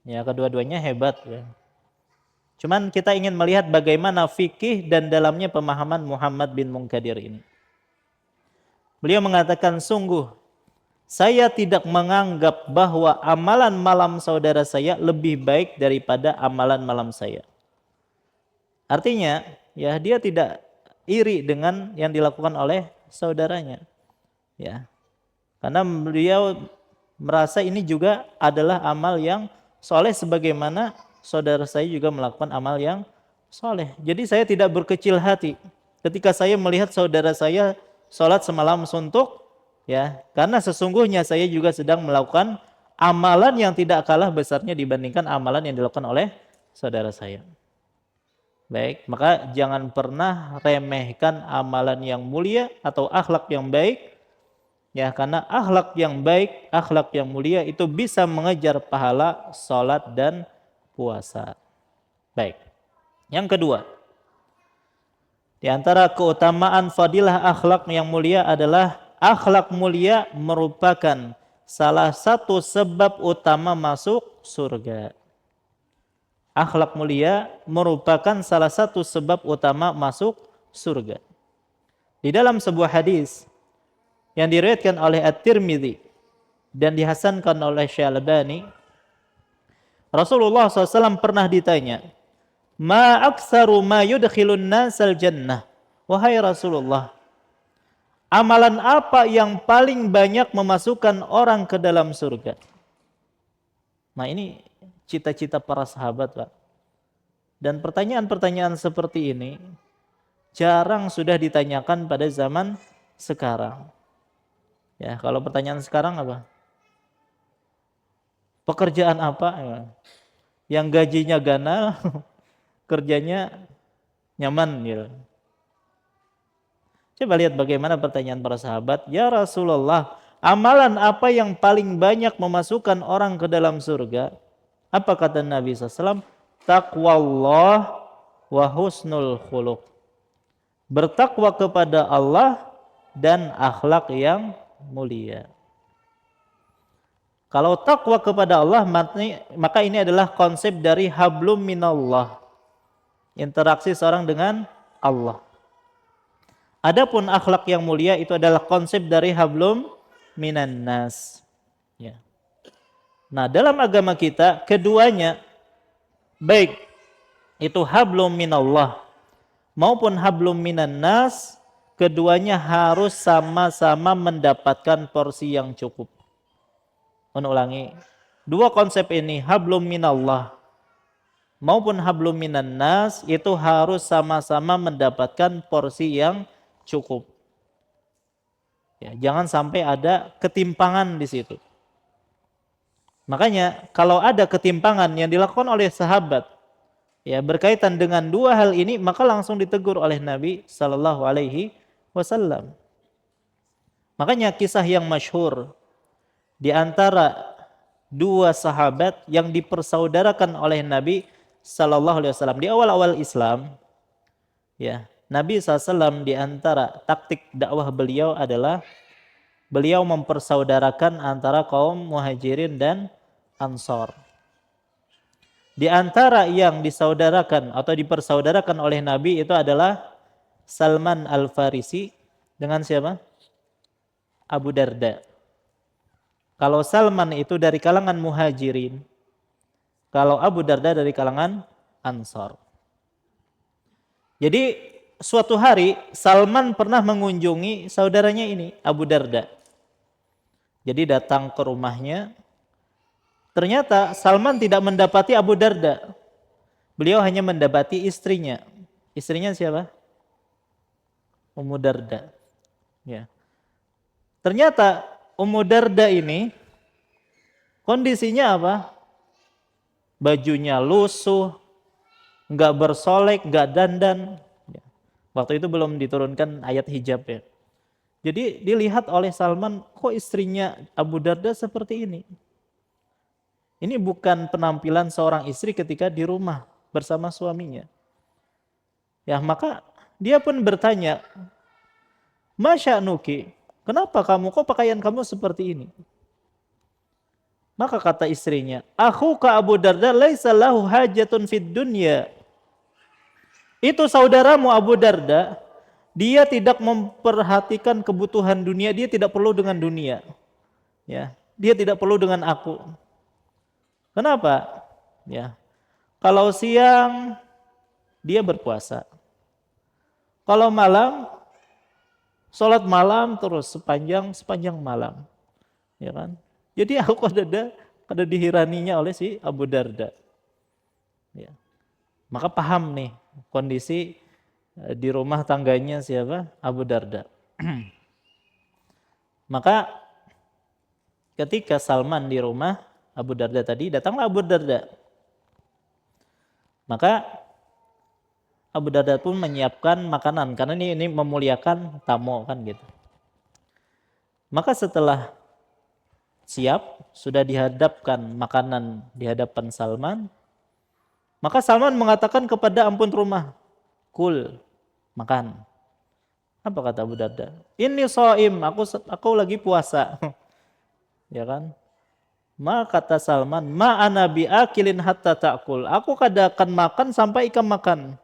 Ya, kedua-duanya hebat ya. Cuman kita ingin melihat bagaimana fikih dan dalamnya pemahaman Muhammad bin Munkadir ini. Beliau mengatakan, sungguh saya tidak menganggap bahwa amalan malam saudara saya lebih baik daripada amalan malam saya. Artinya, ya dia tidak iri dengan yang dilakukan oleh saudaranya. Ya. Karena beliau merasa ini juga adalah amal yang soleh sebagaimana saudara saya juga melakukan amal yang soleh. Jadi saya tidak berkecil hati ketika saya melihat saudara saya sholat semalam suntuk, ya, karena sesungguhnya saya juga sedang melakukan amalan yang tidak kalah besarnya dibandingkan amalan yang dilakukan oleh saudara saya. Baik, maka jangan pernah remehkan amalan yang mulia atau akhlak yang baik, ya, karena akhlak yang baik, akhlak yang mulia itu bisa mengejar pahala salat dan puasa. Baik. Yang kedua, di antara keutamaan fadilah akhlak yang mulia adalah akhlak mulia merupakan salah satu sebab utama masuk surga. Akhlak mulia merupakan salah satu sebab utama masuk surga. Di dalam sebuah hadis yang diriwayatkan oleh At-Tirmidzi dan dihasankan oleh Syalbani, Rasulullah SAW pernah ditanya, "Ma aktsaru ma yudkhilun nasal jannah?" Wahai Rasulullah, amalan apa yang paling banyak memasukkan orang ke dalam surga? Nah, ini cita-cita para sahabat, Pak. Dan pertanyaan-pertanyaan seperti ini jarang sudah ditanyakan pada zaman sekarang. Ya, kalau pertanyaan sekarang apa? Pekerjaan apa? Ya. Yang gajinya ganal, kerjanya nyaman gitu. Coba lihat bagaimana pertanyaan para sahabat. Ya Rasulullah, amalan apa yang paling banyak memasukkan orang ke dalam surga? Apa kata Nabi SAW? Taqwallah wa husnul khuluq. Bertakwa kepada Allah dan akhlak yang mulia. Kalau takwa kepada Allah, maka ini adalah konsep dari hablum minallah. Interaksi seorang dengan Allah. Adapun akhlak yang mulia itu adalah konsep dari hablum minan nas. Ya. Nah, dalam agama kita keduanya, baik itu hablum minallah maupun hablum minan nas, keduanya harus sama-sama mendapatkan porsi yang cukup. Ulangi, dua konsep ini, hablum minallah maupun hablum minan nas, itu harus sama-sama mendapatkan porsi yang cukup. Ya, jangan sampai ada ketimpangan di situ. Makanya kalau ada ketimpangan yang dilakukan oleh sahabat, ya, berkaitan dengan dua hal ini, maka langsung ditegur oleh Nabi Sallallahu Alaihi Wasallam. Makanya kisah yang masyhur di antara dua sahabat yang dipersaudarakan oleh Nabi Sallallahu Alaihi Wasallam di awal-awal Islam, ya, Nabi SAW di antara taktik dakwah beliau adalah beliau mempersaudarakan antara kaum Muhajirin dan Ansor. Di antara yang disaudarakan atau dipersaudarakan oleh Nabi itu adalah Salman Al-Farisi dengan siapa? Abu Darda. Kalau Salman itu dari kalangan Muhajirin, kalau Abu Darda dari kalangan Ansor. Jadi suatu hari Salman pernah mengunjungi saudaranya ini, Abu Darda. Jadi datang ke rumahnya. Ternyata Salman tidak mendapati Abu Darda. Beliau hanya mendapati istrinya. Istrinya siapa? Ummu Darda. Ya. Ternyata Ummu Darda ini kondisinya apa? Bajunya lusuh, nggak bersolek, nggak dandan. Ya. Waktu itu belum diturunkan ayat hijab, ya. Jadi dilihat oleh Salman, kok istrinya Abu Darda seperti ini? Ini bukan penampilan seorang istri ketika di rumah bersama suaminya. Ya, maka dia pun bertanya, "Masya Nuki, kenapa kamu, kok pakaian kamu seperti ini?" Maka kata istrinya, "Akhuka Abu Darda laisa lahu hajatun fid dunya." Itu saudaramu Abu Darda, dia tidak memperhatikan kebutuhan dunia, dia tidak perlu dengan dunia. Ya, dia tidak perlu dengan aku. Kenapa? Ya. Kalau siang dia berpuasa. Kalau malam sholat malam terus sepanjang malam. ya kan? Jadi aku kada dihiraninya oleh si Abu Darda. Ya. Maka paham nih kondisi di rumah tangganya siapa? Abu Darda. Maka ketika Salman di rumah Abu Darda tadi, datanglah Abu Darda. Maka Abu Darda pun menyiapkan makanan karena ini memuliakan tamu kan gitu. Maka setelah siap, sudah dihadapkan makanan di hadapan Salman, maka Salman mengatakan kepada ampun rumah, "Kul, makan." Apa kata Abu Darda? "Ini shaim, aku lagi puasa." Ya kan? Maka kata Salman, "Ma ana biakilin hatta ta'kul." Aku kada akan makan sampai ikam makan.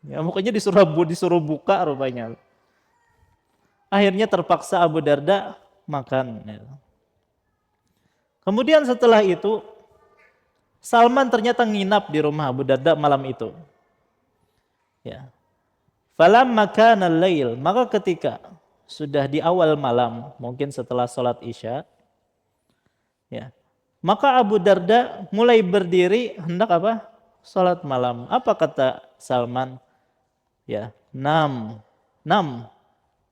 Ya, pokoknya disuruh buka rupanya. Akhirnya terpaksa Abu Darda makan. Ya. Kemudian setelah itu Salman ternyata nginap di rumah Abu Darda malam itu. Ya. Falamma kana al-lail, maka ketika sudah di awal malam, mungkin setelah sholat Isya, ya. Maka Abu Darda mulai berdiri hendak apa? Sholat malam. Apa kata Salman? Ya, nam,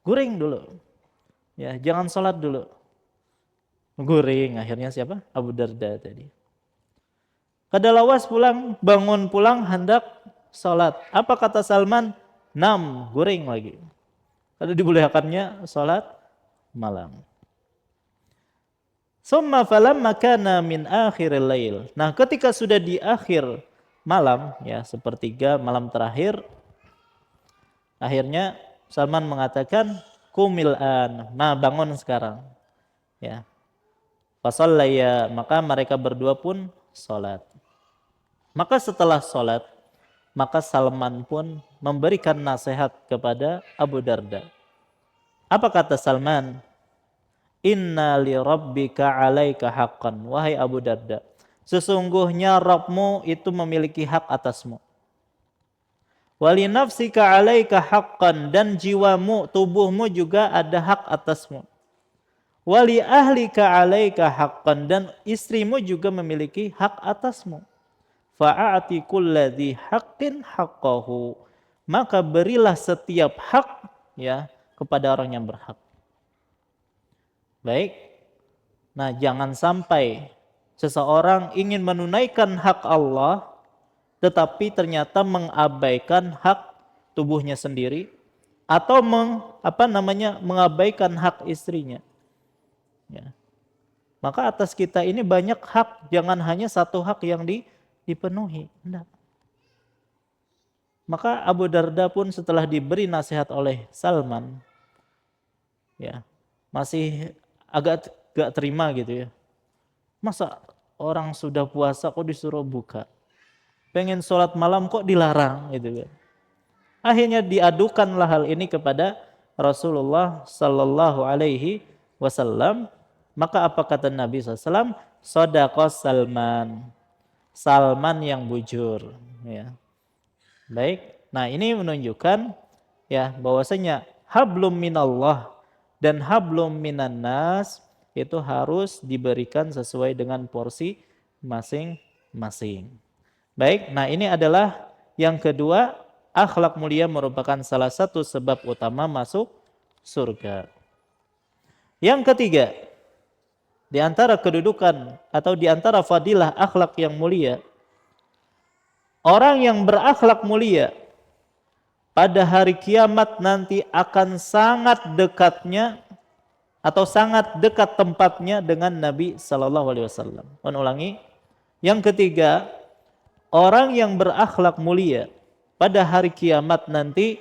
guring dulu. Ya, jangan sholat dulu. Guring, akhirnya siapa? Abu Darda tadi. Kadalawas pulang, bangun pulang hendak sholat. Apa kata Salman? Nam, guring lagi. Kada dibolehkannya sholat malam. Summa falamma kana min akhiril lail. Nah, ketika sudah di akhir malam, ya sepertiga malam terakhir, akhirnya Salman mengatakan, "Kumil an." Nah, bangun sekarang. Ya. Fasallaya, maka mereka berdua pun sholat. Maka setelah sholat, maka Salman pun memberikan nasihat kepada Abu Darda. Apa kata Salman? Inna li rabbika alaika haqqan. Wahai Abu Darda, sesungguhnya Rabbmu itu memiliki hak atasmu. Wali nafsika alaika haqqan, dan jiwamu, tubuhmu juga ada hak atasmu. Wali ahlika alaika haqqan, dan istrimu juga memiliki hak atasmu. Fa'ati kulladzi haqqin haqqahu. Maka berilah setiap hak ya kepada orang yang berhak. Baik. Nah, jangan sampai seseorang ingin menunaikan hak Allah tetapi ternyata mengabaikan hak tubuhnya sendiri atau mengabaikan hak istrinya. Ya. Maka atas kita ini banyak hak, jangan hanya satu hak yang dipenuhi. Enggak. Maka Abu Darda pun setelah diberi nasihat oleh Salman, ya masih agak gak terima gitu ya. Masa orang sudah puasa kok disuruh buka? Pengen sholat malam kok dilarang gitu kan. Akhirnya diadukanlah hal ini kepada Rasulullah Sallallahu Alaihi Wasallam. Maka apa kata Nabi SAW? Shadaqah Salman. Salman yang bujur. Ya. Baik. Nah ini menunjukkan ya bahwasanya hablum minallah dan hablum minan nas itu harus diberikan sesuai dengan porsi masing-masing. Baik, nah ini adalah yang kedua, akhlak mulia merupakan salah satu sebab utama masuk surga. Yang ketiga, di antara kedudukan atau di antara fadilah akhlak yang mulia, orang yang berakhlak mulia pada hari kiamat nanti akan sangat dekatnya atau sangat dekat tempatnya dengan Nabi Sallallahu Alaihi Wasallam. Ulangi, yang ketiga, orang yang berakhlak mulia pada hari kiamat nanti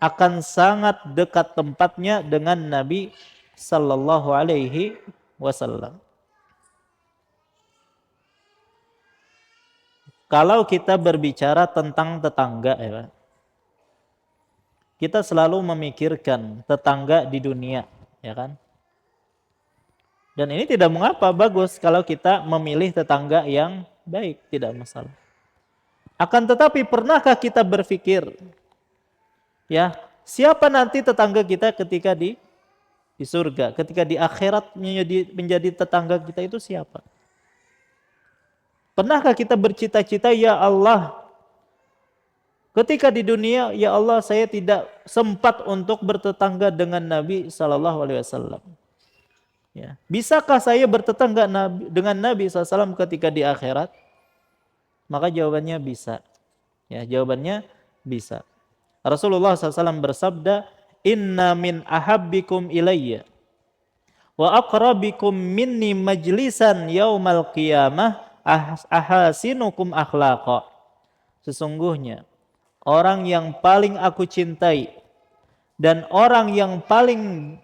akan sangat dekat tempatnya dengan Nabi Sallallahu Alaihi Wasallam. Kalau kita berbicara tentang tetangga, ya, kita selalu memikirkan tetangga di dunia, ya kan? Dan ini tidak mengapa, bagus kalau kita memilih tetangga yang baik, tidak masalah. Akan tetapi pernahkah kita berpikir, ya siapa nanti tetangga kita ketika di di surga. Ketika di akhirat menjadi tetangga kita itu siapa? Pernahkah kita bercita-cita, ya Allah, ketika di dunia, ya Allah, saya tidak sempat untuk bertetangga dengan Nabi Sallallahu Alaihi Wasallam. Ya. Bisakah saya bertetangga dengan Nabi SAW ketika di akhirat? Maka jawabannya bisa. Ya, jawabannya bisa. Rasulullah SAW bersabda, Inna min ahabbikum ilayya wa aqrabikum minni majlisan yaumal qiyamah ahasinukum akhlaqa. Sesungguhnya orang yang paling aku cintai dan orang yang paling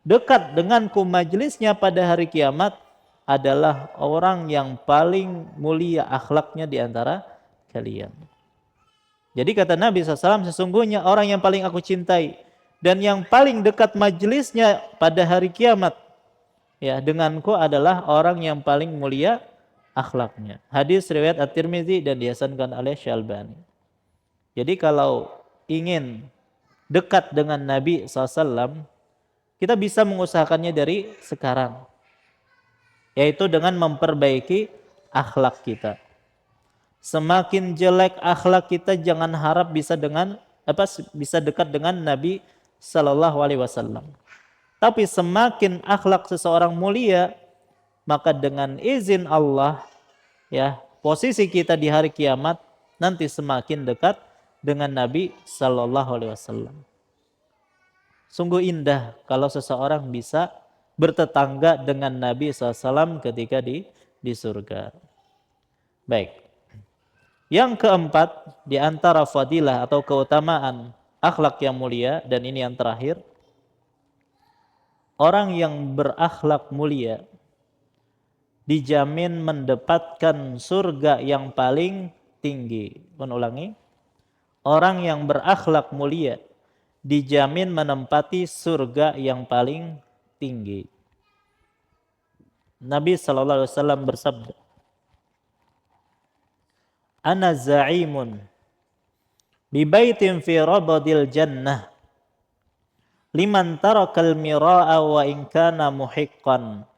dekat denganku majlisnya pada hari kiamat adalah orang yang paling mulia akhlaknya di antara kalian. Jadi kata Nabi SAW, sesungguhnya orang yang paling aku cintai dan yang paling dekat majlisnya pada hari kiamat ya denganku adalah orang yang paling mulia akhlaknya. Hadis riwayat At-Tirmizi dan dihasankan oleh Syalbani. Jadi kalau ingin dekat dengan Nabi SAW, kita bisa mengusahakannya dari sekarang, yaitu dengan memperbaiki akhlak kita. Semakin jelek akhlak kita, jangan harap bisa dekat dengan Nabi Sallallahu Alaihi Wasallam. Tapi semakin akhlak seseorang mulia, maka dengan izin Allah, ya, posisi kita di hari kiamat nanti semakin dekat dengan Nabi Sallallahu Alaihi Wasallam. Sungguh indah kalau seseorang bisa bertetangga dengan Nabi SAW ketika di surga. Baik. Yang keempat, di antara fadilah atau keutamaan akhlak yang mulia, dan ini yang terakhir, orang yang berakhlak mulia dijamin mendapatkan surga yang paling tinggi. Ulangi. Orang yang berakhlak mulia dijamin menempati surga yang paling tinggi. Nabi sallallahu alaihi wasallam bersabda, "Ana za'imun bi baitin fi rabadil jannah liman tarakal mira'a wa in kana muhiqqan."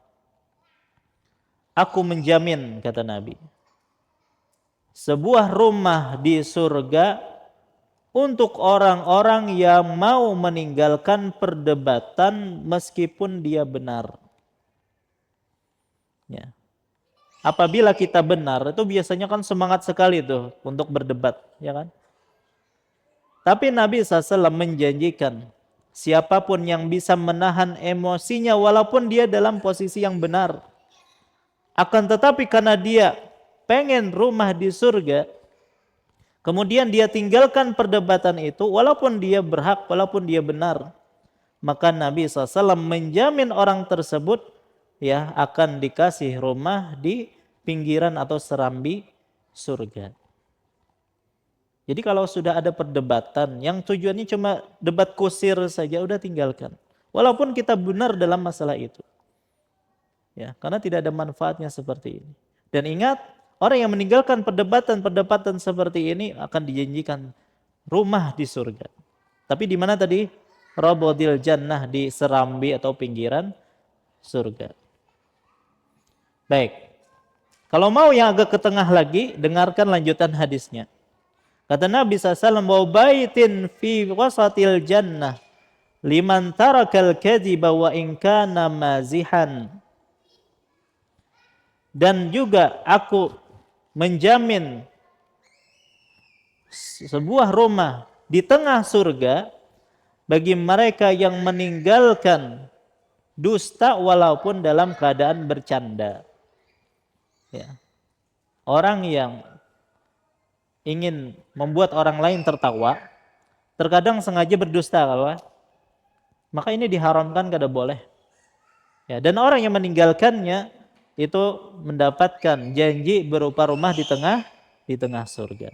Aku menjamin, kata Nabi, sebuah rumah di surga untuk orang-orang yang mau meninggalkan perdebatan meskipun dia benar. Ya. Apabila kita benar, itu biasanya kan semangat sekali tuh untuk berdebat, ya kan? Tapi Nabi SAW menjanjikan, siapapun yang bisa menahan emosinya walaupun dia dalam posisi yang benar, akan tetapi karena dia pengen rumah di surga, kemudian dia tinggalkan perdebatan itu, walaupun dia berhak, walaupun dia benar, maka Nabi SAW menjamin orang tersebut ya akan dikasih rumah di pinggiran atau serambi surga. Jadi kalau sudah ada perdebatan yang tujuannya cuma debat kusir saja, udah tinggalkan. Walaupun kita benar dalam masalah itu. Ya, karena tidak ada manfaatnya seperti ini. Dan ingat, orang yang meninggalkan perdebatan seperti ini akan dijanjikan rumah di surga. Tapi di mana tadi? Rabadil jannah, di serambi atau pinggiran surga. Baik. Kalau mau yang agak ke tengah lagi, dengarkan lanjutan hadisnya. Kata Nabi SAW, "Wa baitin fi wasatil jannah liman tarakal kadhiba wa in kana mazihan." Dan juga aku menjamin sebuah rumah di tengah surga bagi mereka yang meninggalkan dusta walaupun dalam keadaan bercanda. Ya. Orang yang ingin membuat orang lain tertawa, terkadang sengaja berdusta, maka ini diharamkan, kada boleh. Ya, dan orang yang meninggalkannya itu mendapatkan janji berupa rumah di tengah surga.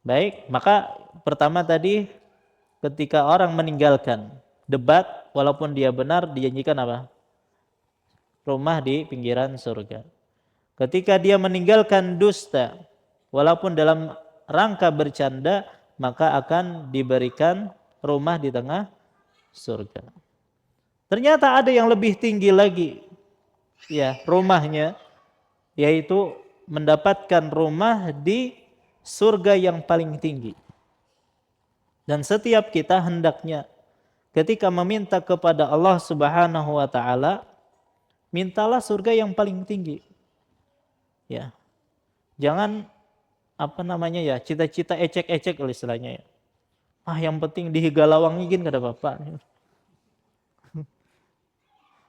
Baik, maka pertama tadi ketika orang meninggalkan debat walaupun dia benar, dijanjikan apa? Rumah di pinggiran surga. Ketika dia meninggalkan dusta walaupun dalam rangka bercanda, maka akan diberikan rumah di tengah surga. Ternyata ada yang lebih tinggi lagi, ya, rumahnya, yaitu mendapatkan rumah di surga yang paling tinggi. Dan setiap kita hendaknya ketika meminta kepada Allah Subhanahu wa taala, mintalah surga yang paling tinggi. Ya. Jangan cita-cita ecek-ecek istilahnya ya. Yang penting di Higalawang izin kata Bapak.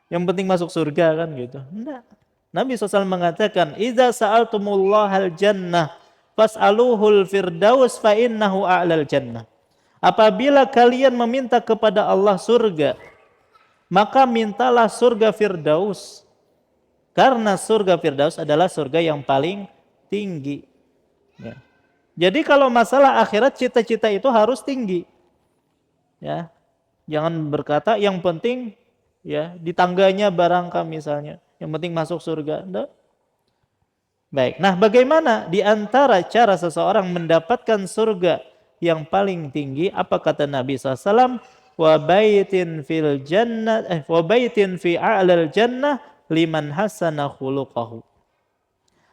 Yang penting masuk surga kan gitu. Enggak. Nabi SAW mengatakan, "Idza sa'altumullahal jannah fas'aluhul firdaus fa innahu a'lal jannah." Apabila kalian meminta kepada Allah surga, maka mintalah surga Firdaus. Karena surga Firdaus adalah surga yang paling tinggi. Ya. Jadi kalau masalah akhirat, cita-cita itu harus tinggi. Ya. Jangan berkata yang penting ya di tangganya barangkah misalnya, yang penting masuk surga. Enggak. Baik. Nah, bagaimana di antara cara seseorang mendapatkan surga yang paling tinggi? Apa kata Nabi SAW? Wa baitin fil jannah, wa baitin fi a'lal jannah liman hasana khuluquhu.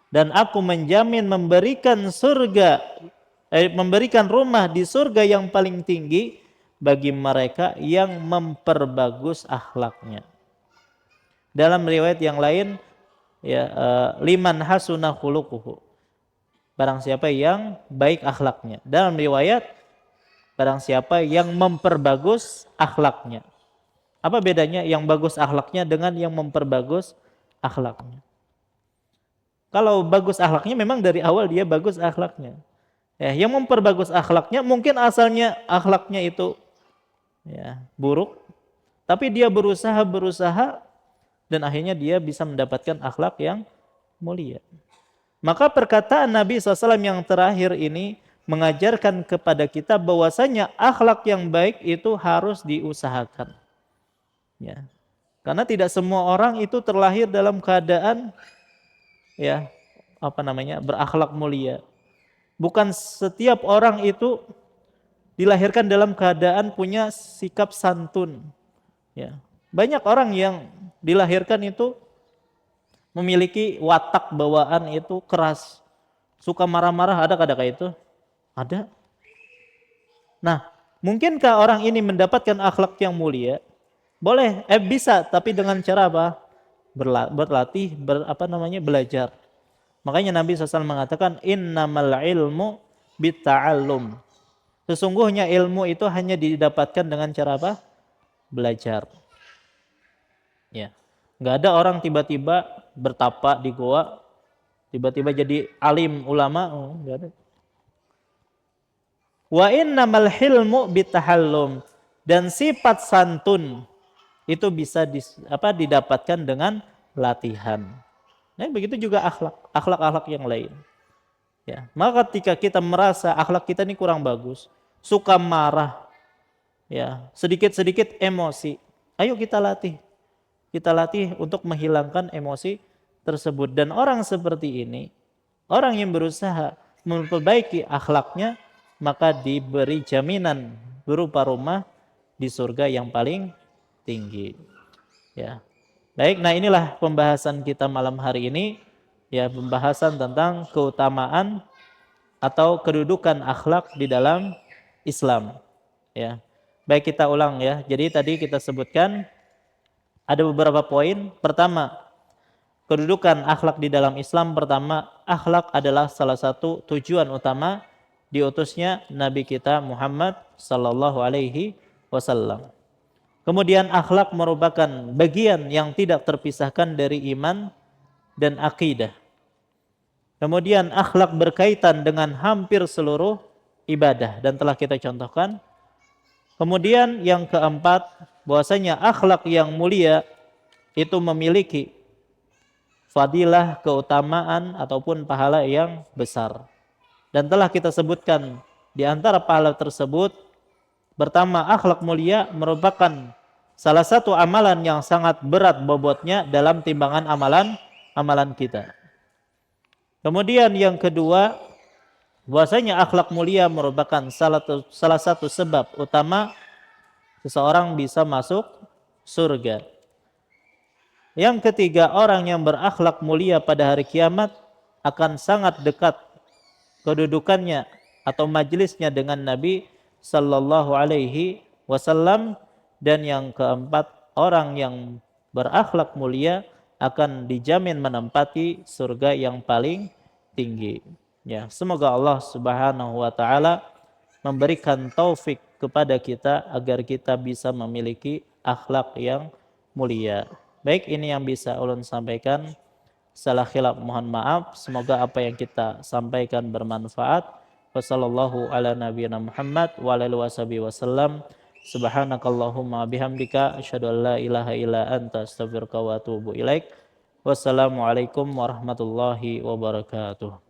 Dan aku menjamin memberikan memberikan rumah di surga yang paling tinggi bagi mereka yang memperbagus akhlaknya. Dalam riwayat yang lain, ya, liman hasuna khuluquhu. Barang siapa yang baik akhlaknya. Dalam riwayat, barang siapa yang memperbagus akhlaknya. Apa bedanya yang bagus akhlaknya dengan yang memperbagus akhlaknya? Kalau bagus akhlaknya memang dari awal dia bagus akhlaknya. Ya, yang memperbagus akhlaknya mungkin asalnya akhlaknya itu ya buruk, tapi dia berusaha dan akhirnya dia bisa mendapatkan akhlak yang mulia. Maka perkataan Nabi SAW yang terakhir ini mengajarkan kepada kita bahwasanya akhlak yang baik itu harus diusahakan. Ya. Karena tidak semua orang itu terlahir dalam keadaan ya berakhlak mulia. Bukan setiap orang itu dilahirkan dalam keadaan punya sikap santun. Ya. Banyak orang yang dilahirkan itu memiliki watak bawaan itu keras, suka marah-marah, ada kayak itu? Ada. Nah, mungkinkah orang ini mendapatkan akhlak yang mulia? Boleh, bisa, tapi dengan cara apa? Berlatih, belajar. Makanya Nabi SAW mengatakan, innamal ilmu bitta'allum. Sesungguhnya ilmu itu hanya didapatkan dengan cara apa? Belajar. Ya. Nggak ada orang tiba-tiba bertapa di goa, tiba-tiba jadi alim ulama, nggak ada. Wa innamal hilmu bitahallum. Dan sifat santun itu bisa didapatkan dengan latihan. Nah, begitu juga akhlak yang lain. Ya, maka ketika kita merasa akhlak kita ini kurang bagus, suka marah, ya, sedikit-sedikit emosi, ayo kita latih. Kita latih untuk menghilangkan emosi tersebut. Dan orang seperti ini, orang yang berusaha memperbaiki akhlaknya, maka diberi jaminan berupa rumah di surga yang paling tinggi. Ya. Baik, nah inilah pembahasan kita malam hari ini, ya, pembahasan tentang keutamaan atau kedudukan akhlak di dalam Islam. Ya. Baik, kita ulang ya. Jadi tadi kita sebutkan ada beberapa poin. Pertama, kedudukan akhlak di dalam Islam. Pertama, akhlak adalah salah satu tujuan utama diutusnya Nabi kita Muhammad sallallahu alaihi wasallam. Kemudian akhlak merupakan bagian yang tidak terpisahkan dari iman dan akidah. Kemudian akhlak berkaitan dengan hampir seluruh ibadah dan telah kita contohkan. Kemudian yang keempat, bahwasanya akhlak yang mulia itu memiliki fadilah, keutamaan ataupun pahala yang besar. Dan telah kita sebutkan di antara pahala tersebut, pertama, akhlak mulia merupakan salah satu amalan yang sangat berat bobotnya dalam timbangan amalan kita. Kemudian yang kedua, bahwasanya akhlak mulia merupakan salah satu sebab utama seseorang bisa masuk surga. Yang ketiga, orang yang berakhlak mulia pada hari kiamat akan sangat dekat kedudukannya atau majelisnya dengan Nabi sallallahu alaihi wasallam. Dan yang keempat, orang yang berakhlak mulia akan dijamin menempati surga yang paling tinggi. Ya, semoga Allah Subhanahu wa taala memberikan taufik kepada kita agar kita bisa memiliki akhlak yang mulia. Baik, ini yang bisa ulun sampaikan. Salah khilaf mohon maaf. Semoga apa yang kita sampaikan bermanfaat. Wassallallahu ala nabiyina Muhammad wa ala alihi washabihi wasallam. Subhanakallahumma bihamdika asyhadu an la ilaha illa anta astaghfiruka wa atubu ilaik. Wassalamualaikum warahmatullahi wabarakatuh.